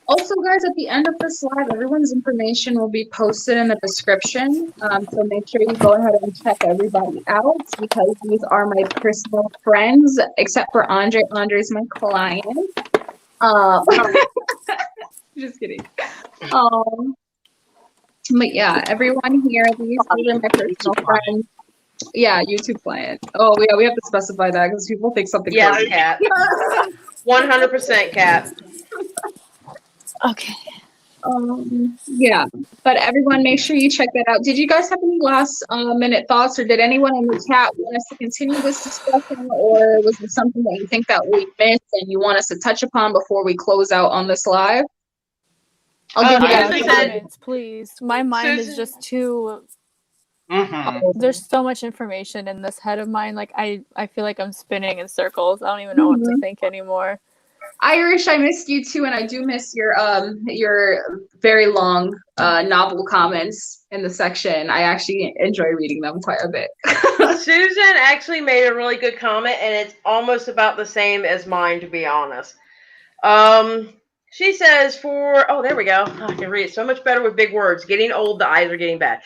Also, guys, at the end of this live, everyone's information will be posted in the description. So make sure you go ahead and check everybody out because these are my personal friends, except for Andre. Andre's my client. Just kidding. But yeah, everyone here, these are my personal friends. Yeah, YouTube client. Oh, yeah, we have to specify that because people think something Yes, crazy. Cat. 100% Cat. Okay. Yeah, but everyone, make sure you check that out. Did you guys have any last minute thoughts, or did anyone in the chat want us to continue this discussion, or was there something that you think that we missed and you want us to touch upon before we close out on this live? I'll give you guys Susan comments, please. My mind is just too. There's so much information in this head of mine. Like I feel like I'm spinning in circles. I don't even know what to think anymore. Irish, I missed you too, and I do miss your very long novel comments in the section. I actually enjoy reading them quite a bit. Susan actually made a really good comment, and it's almost about the same as mine, to be honest. She says there we go. I can read it so much better with big words. Getting old, the eyes are getting bad.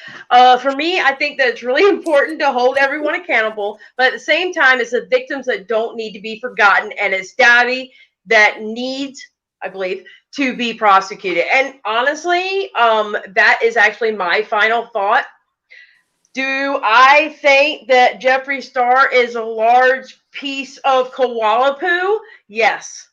For me, I think that it's really important to hold everyone accountable, but at the same time, it's the victims that don't need to be forgotten, and it's Dahvie that needs, I believe, to be prosecuted. And honestly, that is actually my final thought. Do I think that Jeffree Star is a large piece of koala poo? Yes.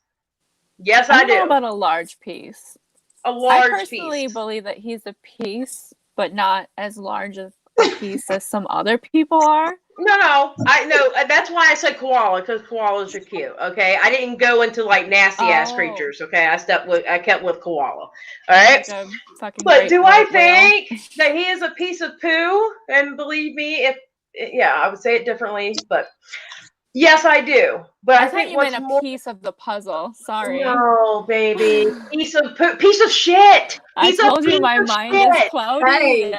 Yes, I do. I don't know about a large piece. A large I personally piece. believe that he's a piece, but not as large of a piece as some other people are. No, I know. That's why I said koala, because koalas are cute. Okay, I didn't go into like nasty ass creatures. Okay, I kept with koala. All right. Like a fucking but do I great white think that he is a piece of poo? And believe me, I would say it differently, but yes, I do. But I think you what's meant a more piece of the puzzle. Sorry. no, baby, piece of poo, piece of shit. I told you my mind is cloudy. Hey.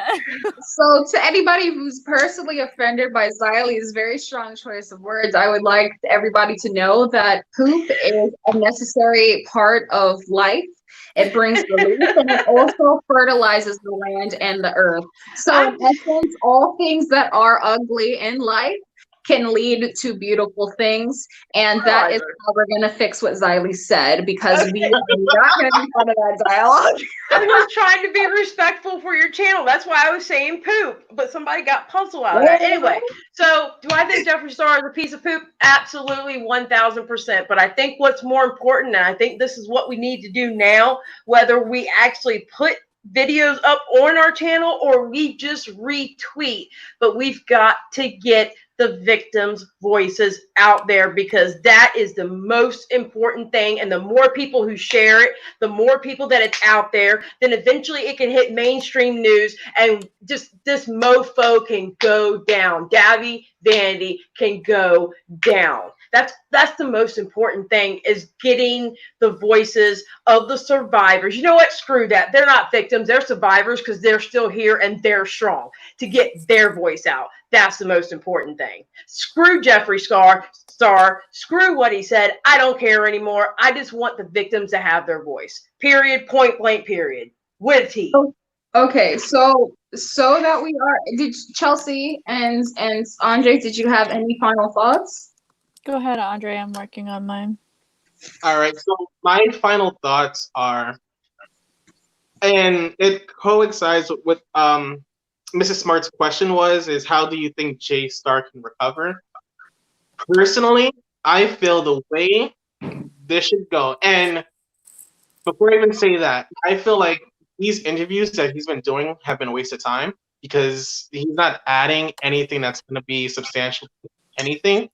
So to anybody who's personally offended by Xylie's very strong choice of words, I would like everybody to know that poop is a necessary part of life. It brings relief and it also fertilizes the land and the earth. So in essence, all things that are ugly in life can lead to beautiful things, and that is how we're going to fix what Xylie said, because we are not going to be part of that dialogue. I was trying to be respectful for your channel. That's why I was saying poop, but somebody got puzzle out of that. Anyway, so do I think Jeffree Star is a piece of poop? Absolutely, 1000%. But I think what's more important, and I think this is what we need to do now, whether we actually put videos up on our channel or we just retweet, but we've got to get the victims' voices out there, because that is the most important thing. And the more people who share it, the more people that it's out there, then eventually it can hit mainstream news, and just this mofo can go down. Dahvie, Vanity can go down. That's the most important thing, is getting the voices of the survivors. You know what? Screw that. They're not victims. They're survivors, because they're still here and they're strong, to get their voice out. That's the most important thing. Screw Jeffree Star. Screw what he said. I don't care anymore. I just want the victims to have their voice. Period. Point blank. Period. With T. Okay, so that we are. Did Chelsey and Andre? Did you have any final thoughts? Go ahead, Andre. I'm working on mine. All right. So my final thoughts are, and it coincides with Mrs. Smart's question is how do you think J Star can recover? Personally, I feel the way this should go. And before I even say that, I feel like these interviews that he's been doing have been a waste of time, because he's not adding anything that's going to be substantial to anything.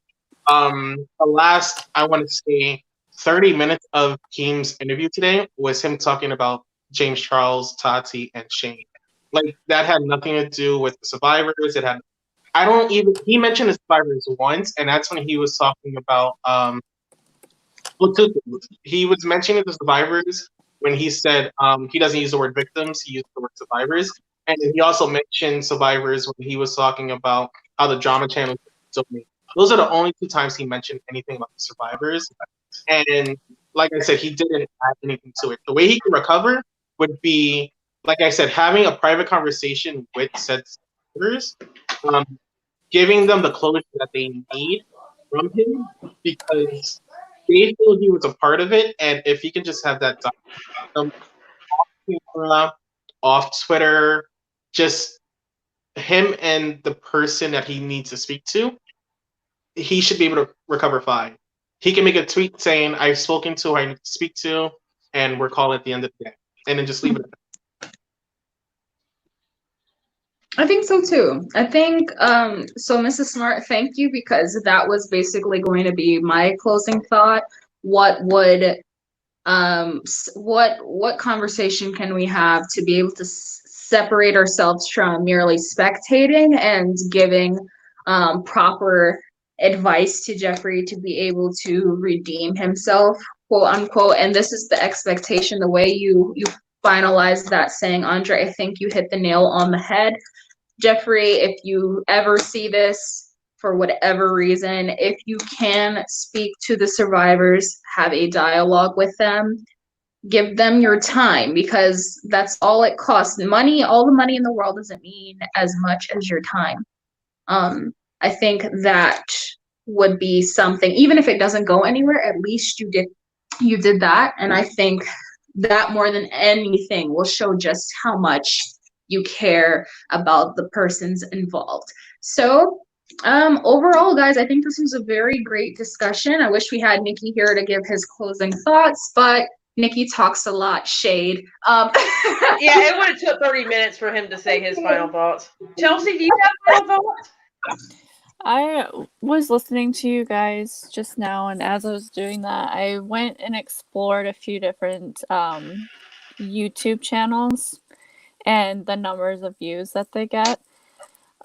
The last, I want to say, 30 minutes of Keem's interview today was him talking about James Charles, Tati, and Shane. Like, that had nothing to do with the survivors. He mentioned the survivors once, and that's when he was talking about, well, two things. He was mentioning the survivors when he said he doesn't use the word victims, he used the word survivors. And he also mentioned survivors when he was talking about how the drama channel domain. Those are the only two times he mentioned anything about the survivors. And like I said, he didn't add anything to it. The way he can recover would be, like I said, having a private conversation with said survivors, giving them the closure that they need from him, because they feel he was a part of it. And if he can just have that off camera, off Twitter, just him and the person that he needs to speak to, he should be able to recover fine. He can make a tweet saying, I've spoken to who I need to speak to, and we're calling at the end of the day. And then just leave it at that. I think so too. I think so Mrs. Smart, thank you, because that was basically going to be my closing thought. What would what conversation can we have to be able to separate ourselves from merely spectating and giving proper advice to Jeffree to be able to redeem himself, quote unquote. And this is the expectation. The way you finalized that saying, Andre, I think you hit the nail on the head. Jeffree, if you ever see this for whatever reason, if you can speak to the survivors, have a dialogue with them, give them your time, because that's all it costs. Money, all the money in the world doesn't mean as much as your time. I think that would be something, even if it doesn't go anywhere, at least you did that. And I think that more than anything will show just how much you care about the persons involved. So overall, guys, I think this was a very great discussion. I wish we had Nicky here to give his closing thoughts, but Nicky talks a lot, shade. Yeah, it would have took 30 minutes for him to say his final thoughts. Chelsey, do you have final thoughts? I was listening to you guys just now, and as I was doing that, I went and explored a few different YouTube channels and the numbers of views that they get.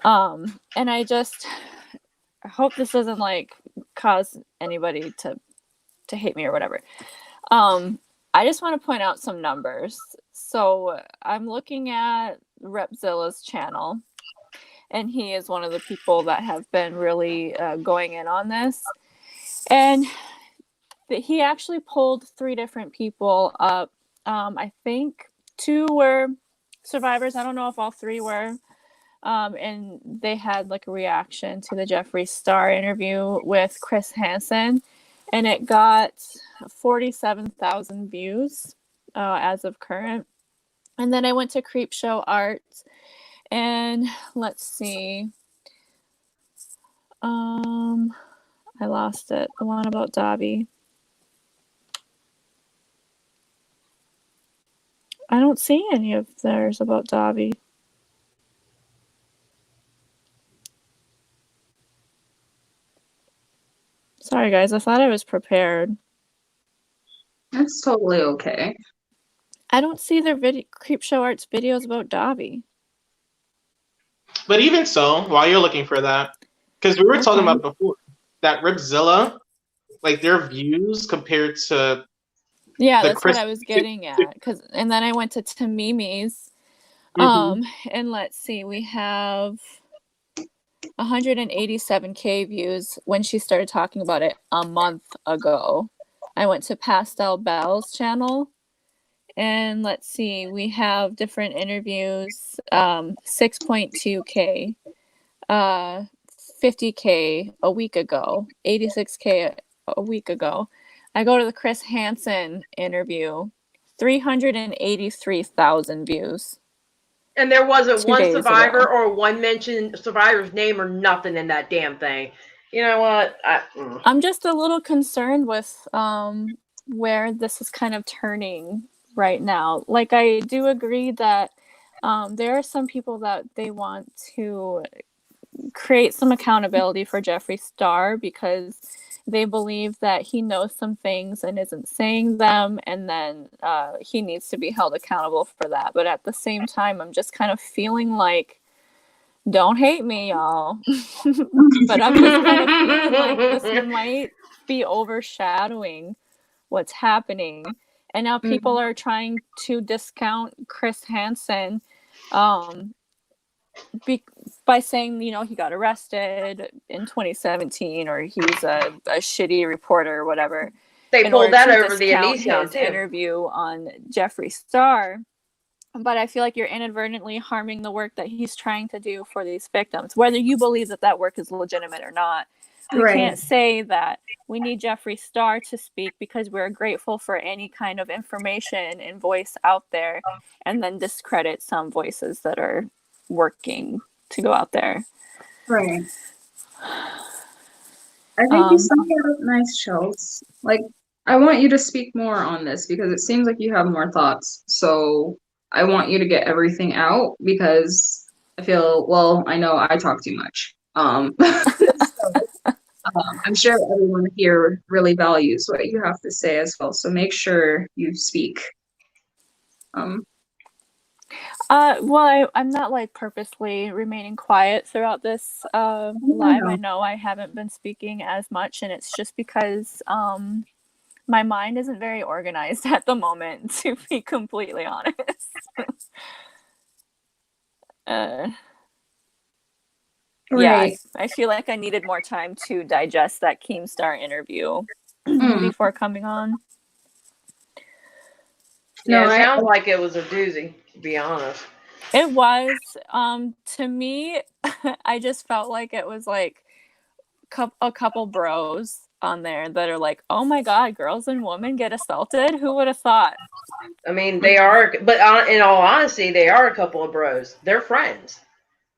And I hope this doesn't like cause anybody to hate me or whatever. I just want to point out some numbers. So I'm looking at Repzilla's channel, and he is one of the people that have been really going in on this. And he actually pulled 3 different people up. I think 2 were survivors. I don't know if all 3 were. And they had like a reaction to the Jeffree Star interview with Chris Hansen, and it got 47,000 views as of current. And then I went to Creepshow Art, and let's see. I lost it. The one about Dahvie. I don't see any of theirs about Dahvie. Sorry, guys. I thought I was prepared. That's totally okay. I don't see their Creepshow Arts videos about Dahvie. But even so, while you're looking for that, because we were talking about before, that Ripzilla, like their views compared to that's what I was getting at. And then I went to Tamimi's, and let's see, we have 187K views when she started talking about it a month ago. I went to Pastel Belle's channel, and let's see, we have different interviews. 6.2K, 50K a week ago, 86K a week ago. I go to the Chris Hansen interview, 383,000 views. And there wasn't one survivor or one mentioned survivor's name or nothing in that damn thing. You know what? I'm just a little concerned with where this is kind of turning right now. Like, I do agree that there are some people that they want to create some accountability for Jeffree Star, because they believe that he knows some things and isn't saying them, and then he needs to be held accountable for that. But at the same time, I'm just kind of feeling like, don't hate me, y'all, but I'm just kind of feeling like this might be overshadowing what's happening. And now people are trying to discount Chris Hansen by saying, you know, he got arrested in 2017, or he's a shitty reporter or whatever. They pulled that over the Anision his interview on Jeffree Star. But I feel like you're inadvertently harming the work that he's trying to do for these victims, whether you believe that work is legitimate or not. We can't say that we need Jeffree Star to speak because we're grateful for any kind of information and voice out there, and then discredit some voices that are working to go out there. Right. I think you summed it up nice, Chelsey. Like, I want you to speak more on this because it seems like you have more thoughts. So I want you to get everything out because I feel, well, I know I talk too much. I'm sure everyone here really values what you have to say as well. So make sure you speak. Well, I'm not like purposely remaining quiet throughout this live. I know I haven't been speaking as much, and it's just because my mind isn't very organized at the moment, to be completely honest. Yeah, I feel like I needed more time to digest that Keemstar interview before coming on. Yeah, it sounds like it was a doozy, to be honest. It was. To me, I just felt like it was like a couple bros on there that are like, oh my God, girls and women get assaulted? Who would have thought? I mean, they are, but in all honesty, they are a couple of bros. They're friends.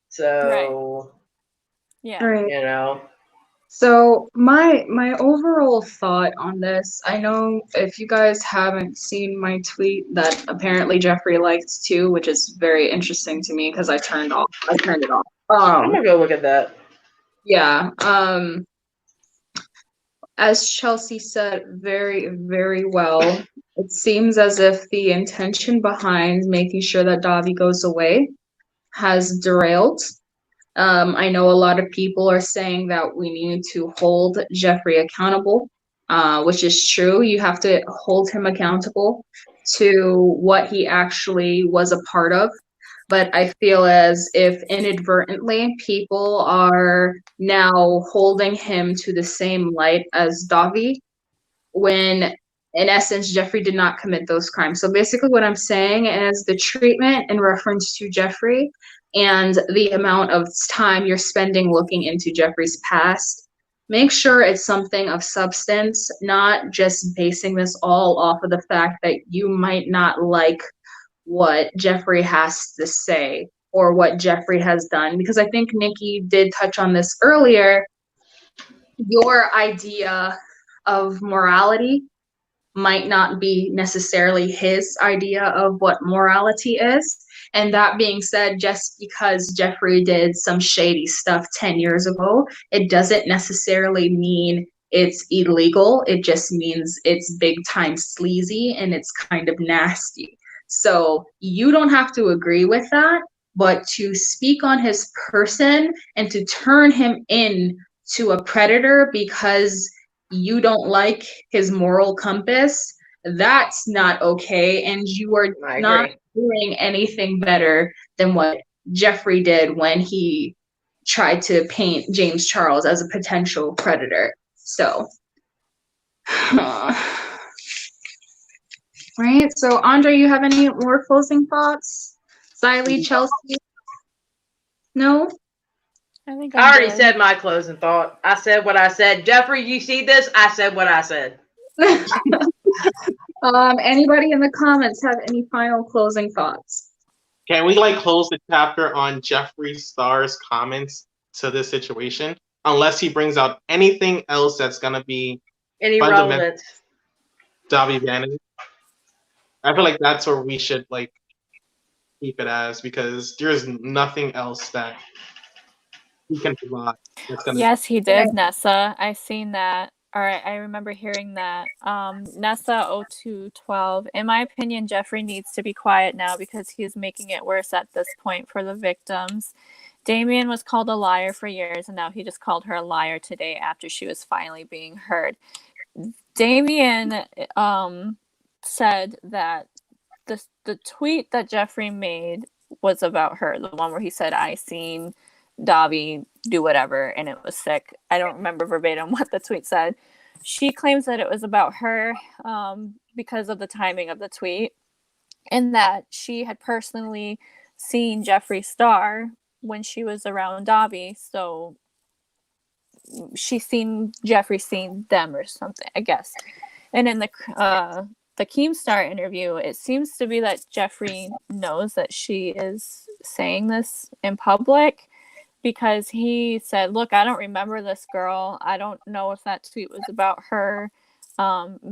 So, yeah, you know. So my overall thought on this, I know if you guys haven't seen my tweet that apparently Jeffree liked too, which is very interesting to me because I turned it off. I'm gonna go look at that. Yeah. As Chelsey said very, very well, it seems as if the intention behind making sure that Dahvie goes away has derailed. I know a lot of people are saying that we need to hold Jeffree accountable, which is true. You have to hold him accountable to what he actually was a part of. But I feel as if inadvertently people are now holding him to the same light as Dahvie, when in essence Jeffree did not commit those crimes. So basically what I'm saying is the treatment in reference to Jeffree and the amount of time you're spending looking into Jeffree's past, make sure it's something of substance, not just basing this all off of the fact that you might not like what Jeffree has to say or what Jeffree has done. Because I think Nicky did touch on this earlier. Your idea of morality might not be necessarily his idea of what morality is. And that being said, just because Jeffree did some shady stuff 10 years ago, it doesn't necessarily mean it's illegal. It just means it's big time sleazy and it's kind of nasty. So you don't have to agree with that, but to speak on his person and to turn him into a predator because you don't like his moral compass, that's not okay. And you are not doing anything better than what Jeffree did when he tried to paint James Charles as a potential predator. So, right. So, Andre, you have any more closing thoughts? Xylie, Chelsey? No? I think I already said my closing thought. I said what I said. Jeffree, you see this? I said what I said. Anybody in the comments have any final closing thoughts? Can we like close the chapter on Jeffree Star's comments to this situation? Unless he brings out anything else that's gonna be any relevance. Dahvie Vanity. I feel like that's where we should like keep it as, because there's nothing else that he can provide. That's gonna. Yes, he did, Nessa. I seen that. All right, I remember hearing that. Nessa 0212. In my opinion, Jeffree needs to be quiet now because he's making it worse at this point for the victims. Damien was called a liar for years, and now he just called her a liar today after she was finally being heard. Damien said that the tweet that Jeffree made was about her, the one where he said, I seen Dahvie do whatever and it was sick. I don't remember verbatim what the tweet said. She claims that it was about her because of the timing of the tweet, and that she had personally seen Jeffree Star when she was around Dahvie, so she seen Jeffree seen them or something, I guess. And in the Keemstar interview, it seems to be that Jeffree knows that she is saying this in public, because he said, look, I don't remember this girl. I don't know if that tweet was about her.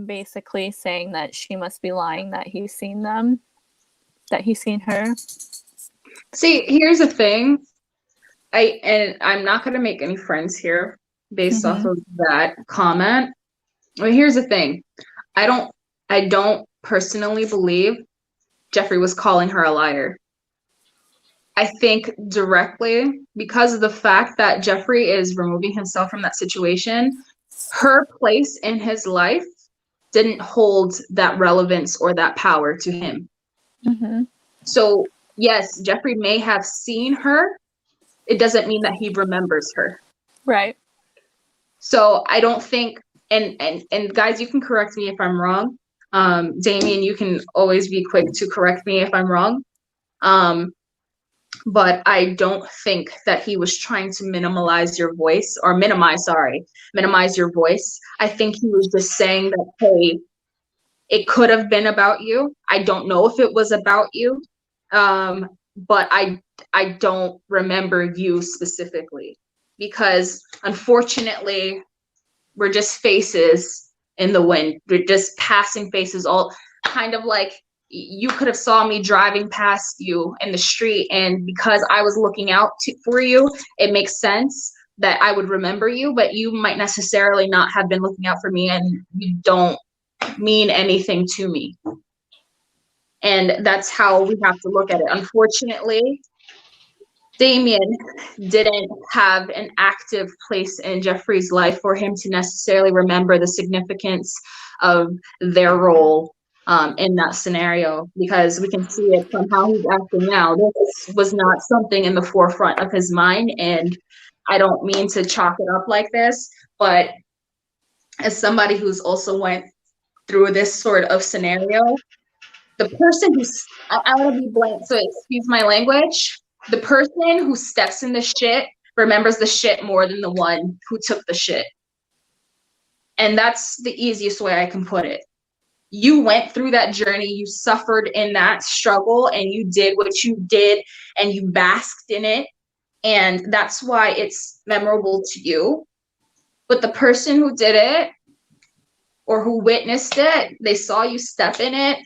Basically saying that she must be lying, that he's seen them, that he's seen her. See, here's the thing. I'm not gonna make any friends here based off of that comment. But here's the thing. I don't personally believe Jeffree was calling her a liar. I think directly because of the fact that Jeffree is removing himself from that situation, her place in his life didn't hold that relevance or that power to him. So yes, Jeffree may have seen her. It doesn't mean that he remembers her. Right. So I don't think, and guys, you can correct me if I'm wrong. Damien, you can always be quick to correct me if I'm wrong. But I don't think that he was trying to minimize your voice, or minimize your voice. I think he was just saying that, hey, it could have been about you. I don't know if it was about you, but I don't remember you specifically, because unfortunately, we're just faces in the wind. We're just passing faces, all kind of like, you could have saw me driving past you in the street, and because I was looking out for you, it makes sense that I would remember you, but you might necessarily not have been looking out for me, and you don't mean anything to me. And that's how we have to look at it. Unfortunately, Damien didn't have an active place in Jeffree's life for him to necessarily remember the significance of their role in that scenario, because we can see it from how he's acting now. This was not something in the forefront of his mind, and I don't mean to chalk it up like this, but as somebody who's also went through this sort of scenario, the person who's, I want to be blank, so excuse my language, the person who steps in the shit remembers the shit more than the one who took the shit. And that's the easiest way I can put it. You went through that journey, you suffered in that struggle, and you did what you did, and you basked in it, and that's why it's memorable to you. But the person who did it, or who witnessed it, they saw you step in it,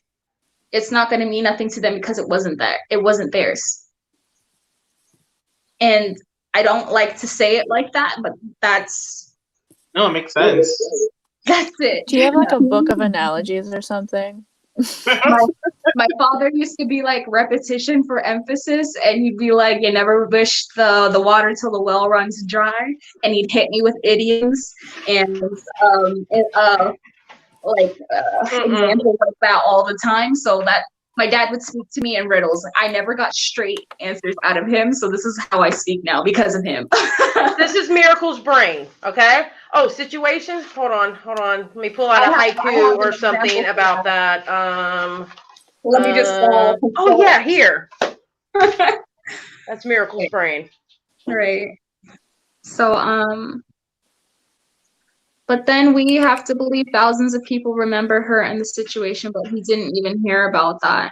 it's not going to mean nothing to them because it wasn't theirs. And I don't like to say it like that, but that's... No, it makes sense. That's it. Do you have like a book of analogies or something? My father used to be like repetition for emphasis, and he'd be like, you never wish the water till the well runs dry, and he'd hit me with idioms and examples like that all the time. So that my dad would speak to me in riddles. I never got straight answers out of him, so this is how I speak now because of him. This is Miracle's brain, okay? Oh, situations? Hold on. Let me pull out a haiku or something about that. Let me just... oh, yeah, here. That's Miracle's brain. Right. So, but then we have to believe thousands of people remember her and the situation, but he didn't even hear about that.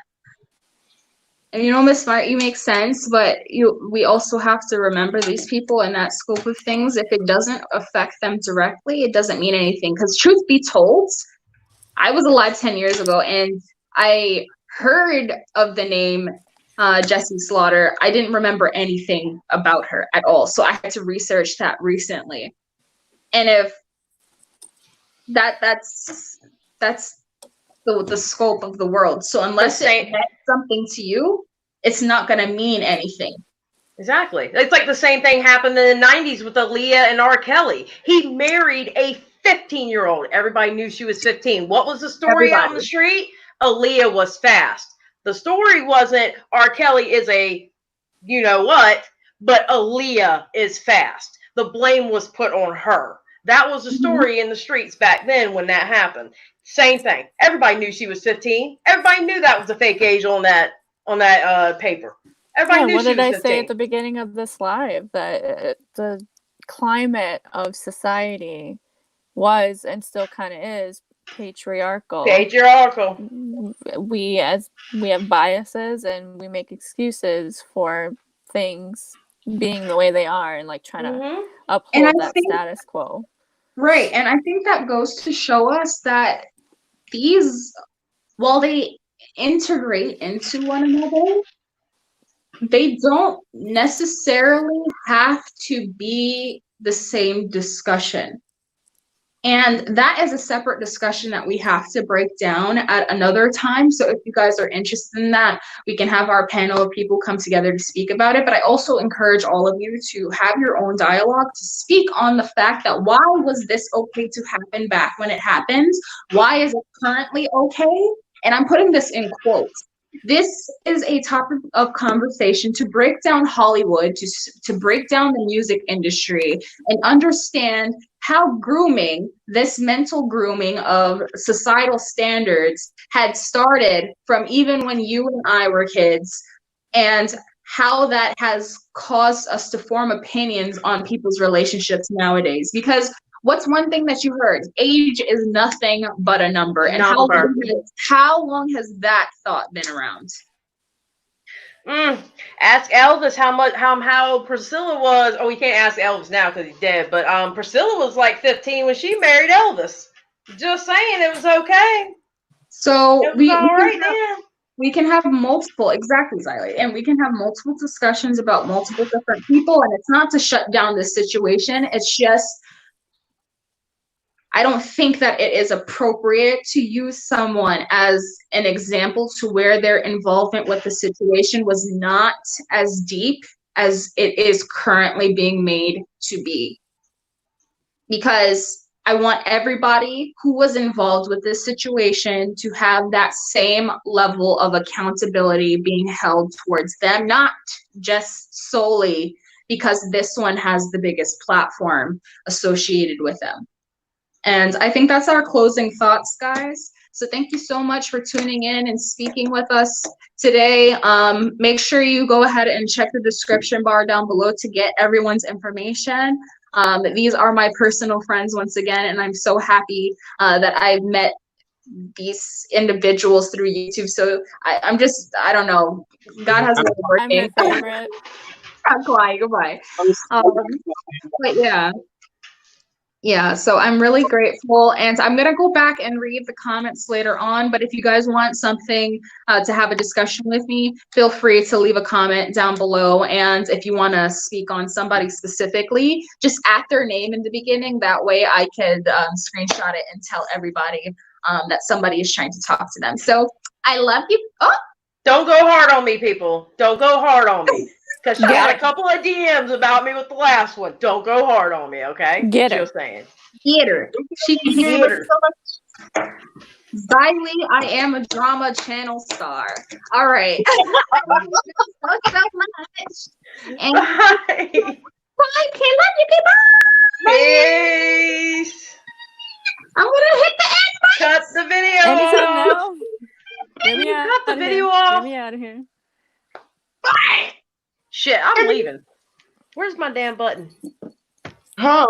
And you know, Miss Smart, you make sense, but we also have to remember these people in that scope of things. If it doesn't affect them directly, it doesn't mean anything. Because truth be told, I was alive 10 years ago, and I heard of the name Jessie Slaughter, I didn't remember anything about her at all. So I had to research that recently. And if that's the scope of the world. So unless it meant something to you, it's not going to mean anything. Exactly. It's like the same thing happened in the 90s with Aaliyah and R. Kelly. He married a 15-year-old. Everybody knew she was 15. What was the story out on the street? Aaliyah was fast. The story wasn't R. Kelly is a you know what, but Aaliyah is fast. The blame was put on her. That was the story in the streets back then when that happened. Same thing. Everybody knew she was 15. Everybody knew that was a fake age on that paper. Everybody knew what she did was I 15. say at the beginning of this live? That the climate of society was and still kind of is patriarchal. We have biases and we make excuses for things being the way they are and like trying to uphold that status quo. Right. And I think that goes to show us that these, while they integrate into one another, they don't necessarily have to be the same discussion. And that is a separate discussion that we have to break down at another time. So if you guys are interested in that, we can have our panel of people come together to speak about it. But I also encourage all of you to have your own dialogue, to speak on the fact that why was this okay to happen back when it happened? Why is it currently okay? And I'm putting this in quotes. This is a topic of conversation to break down Hollywood, to break down the music industry and understand how grooming, this mental grooming of societal standards had started from even when you and I were kids, and how that has caused us to form opinions on people's relationships nowadays. Because what's one thing that you heard? Age is nothing but a number. And how long has that thought been around? Ask Elvis how Priscilla was. Oh, we can't ask Elvis now because he's dead. But Priscilla was like 15 when she married Elvis. Just saying, it was okay. So it was all right then. We can have multiple, exactly, Xylie, and we can have multiple discussions about multiple different people. And it's not to shut down this situation. It's just, I don't think that it is appropriate to use someone as an example to where their involvement with the situation was not as deep as it is currently being made to be. Because I want everybody who was involved with this situation to have that same level of accountability being held towards them, not just solely because this one has the biggest platform associated with them. And I think that's our closing thoughts, guys. So thank you so much for tuning in and speaking with us today. Make sure you go ahead and check the description bar down below to get everyone's information. These are my personal friends once again, and I'm so happy that I've met these individuals through YouTube. So I don't know. God has a way of working. I'm your favorite. I'm quiet, goodbye. But yeah, so I'm really grateful, and I'm gonna go back and read the comments later on, but if you guys want something to have a discussion with me, feel free to leave a comment down below. And if you want to speak on somebody specifically, just add their name in the beginning. That way I could screenshot it and tell everybody that somebody is trying to talk to them. So I love you. Oh, don't go hard on me, people. Don't go hard on me. Because she got a couple of DMs about me with the last one. Don't go hard on me, okay? Just saying. Get her. She can get her. Xylie, I am a drama channel star. All right. Talk so much. And bye. Can love you. Goodbye. Peace. I'm gonna hit the end button. Cut the video off. Cut the video off. Get me out of here. Bye. Shit, I'm leaving. Where's my damn button? Huh?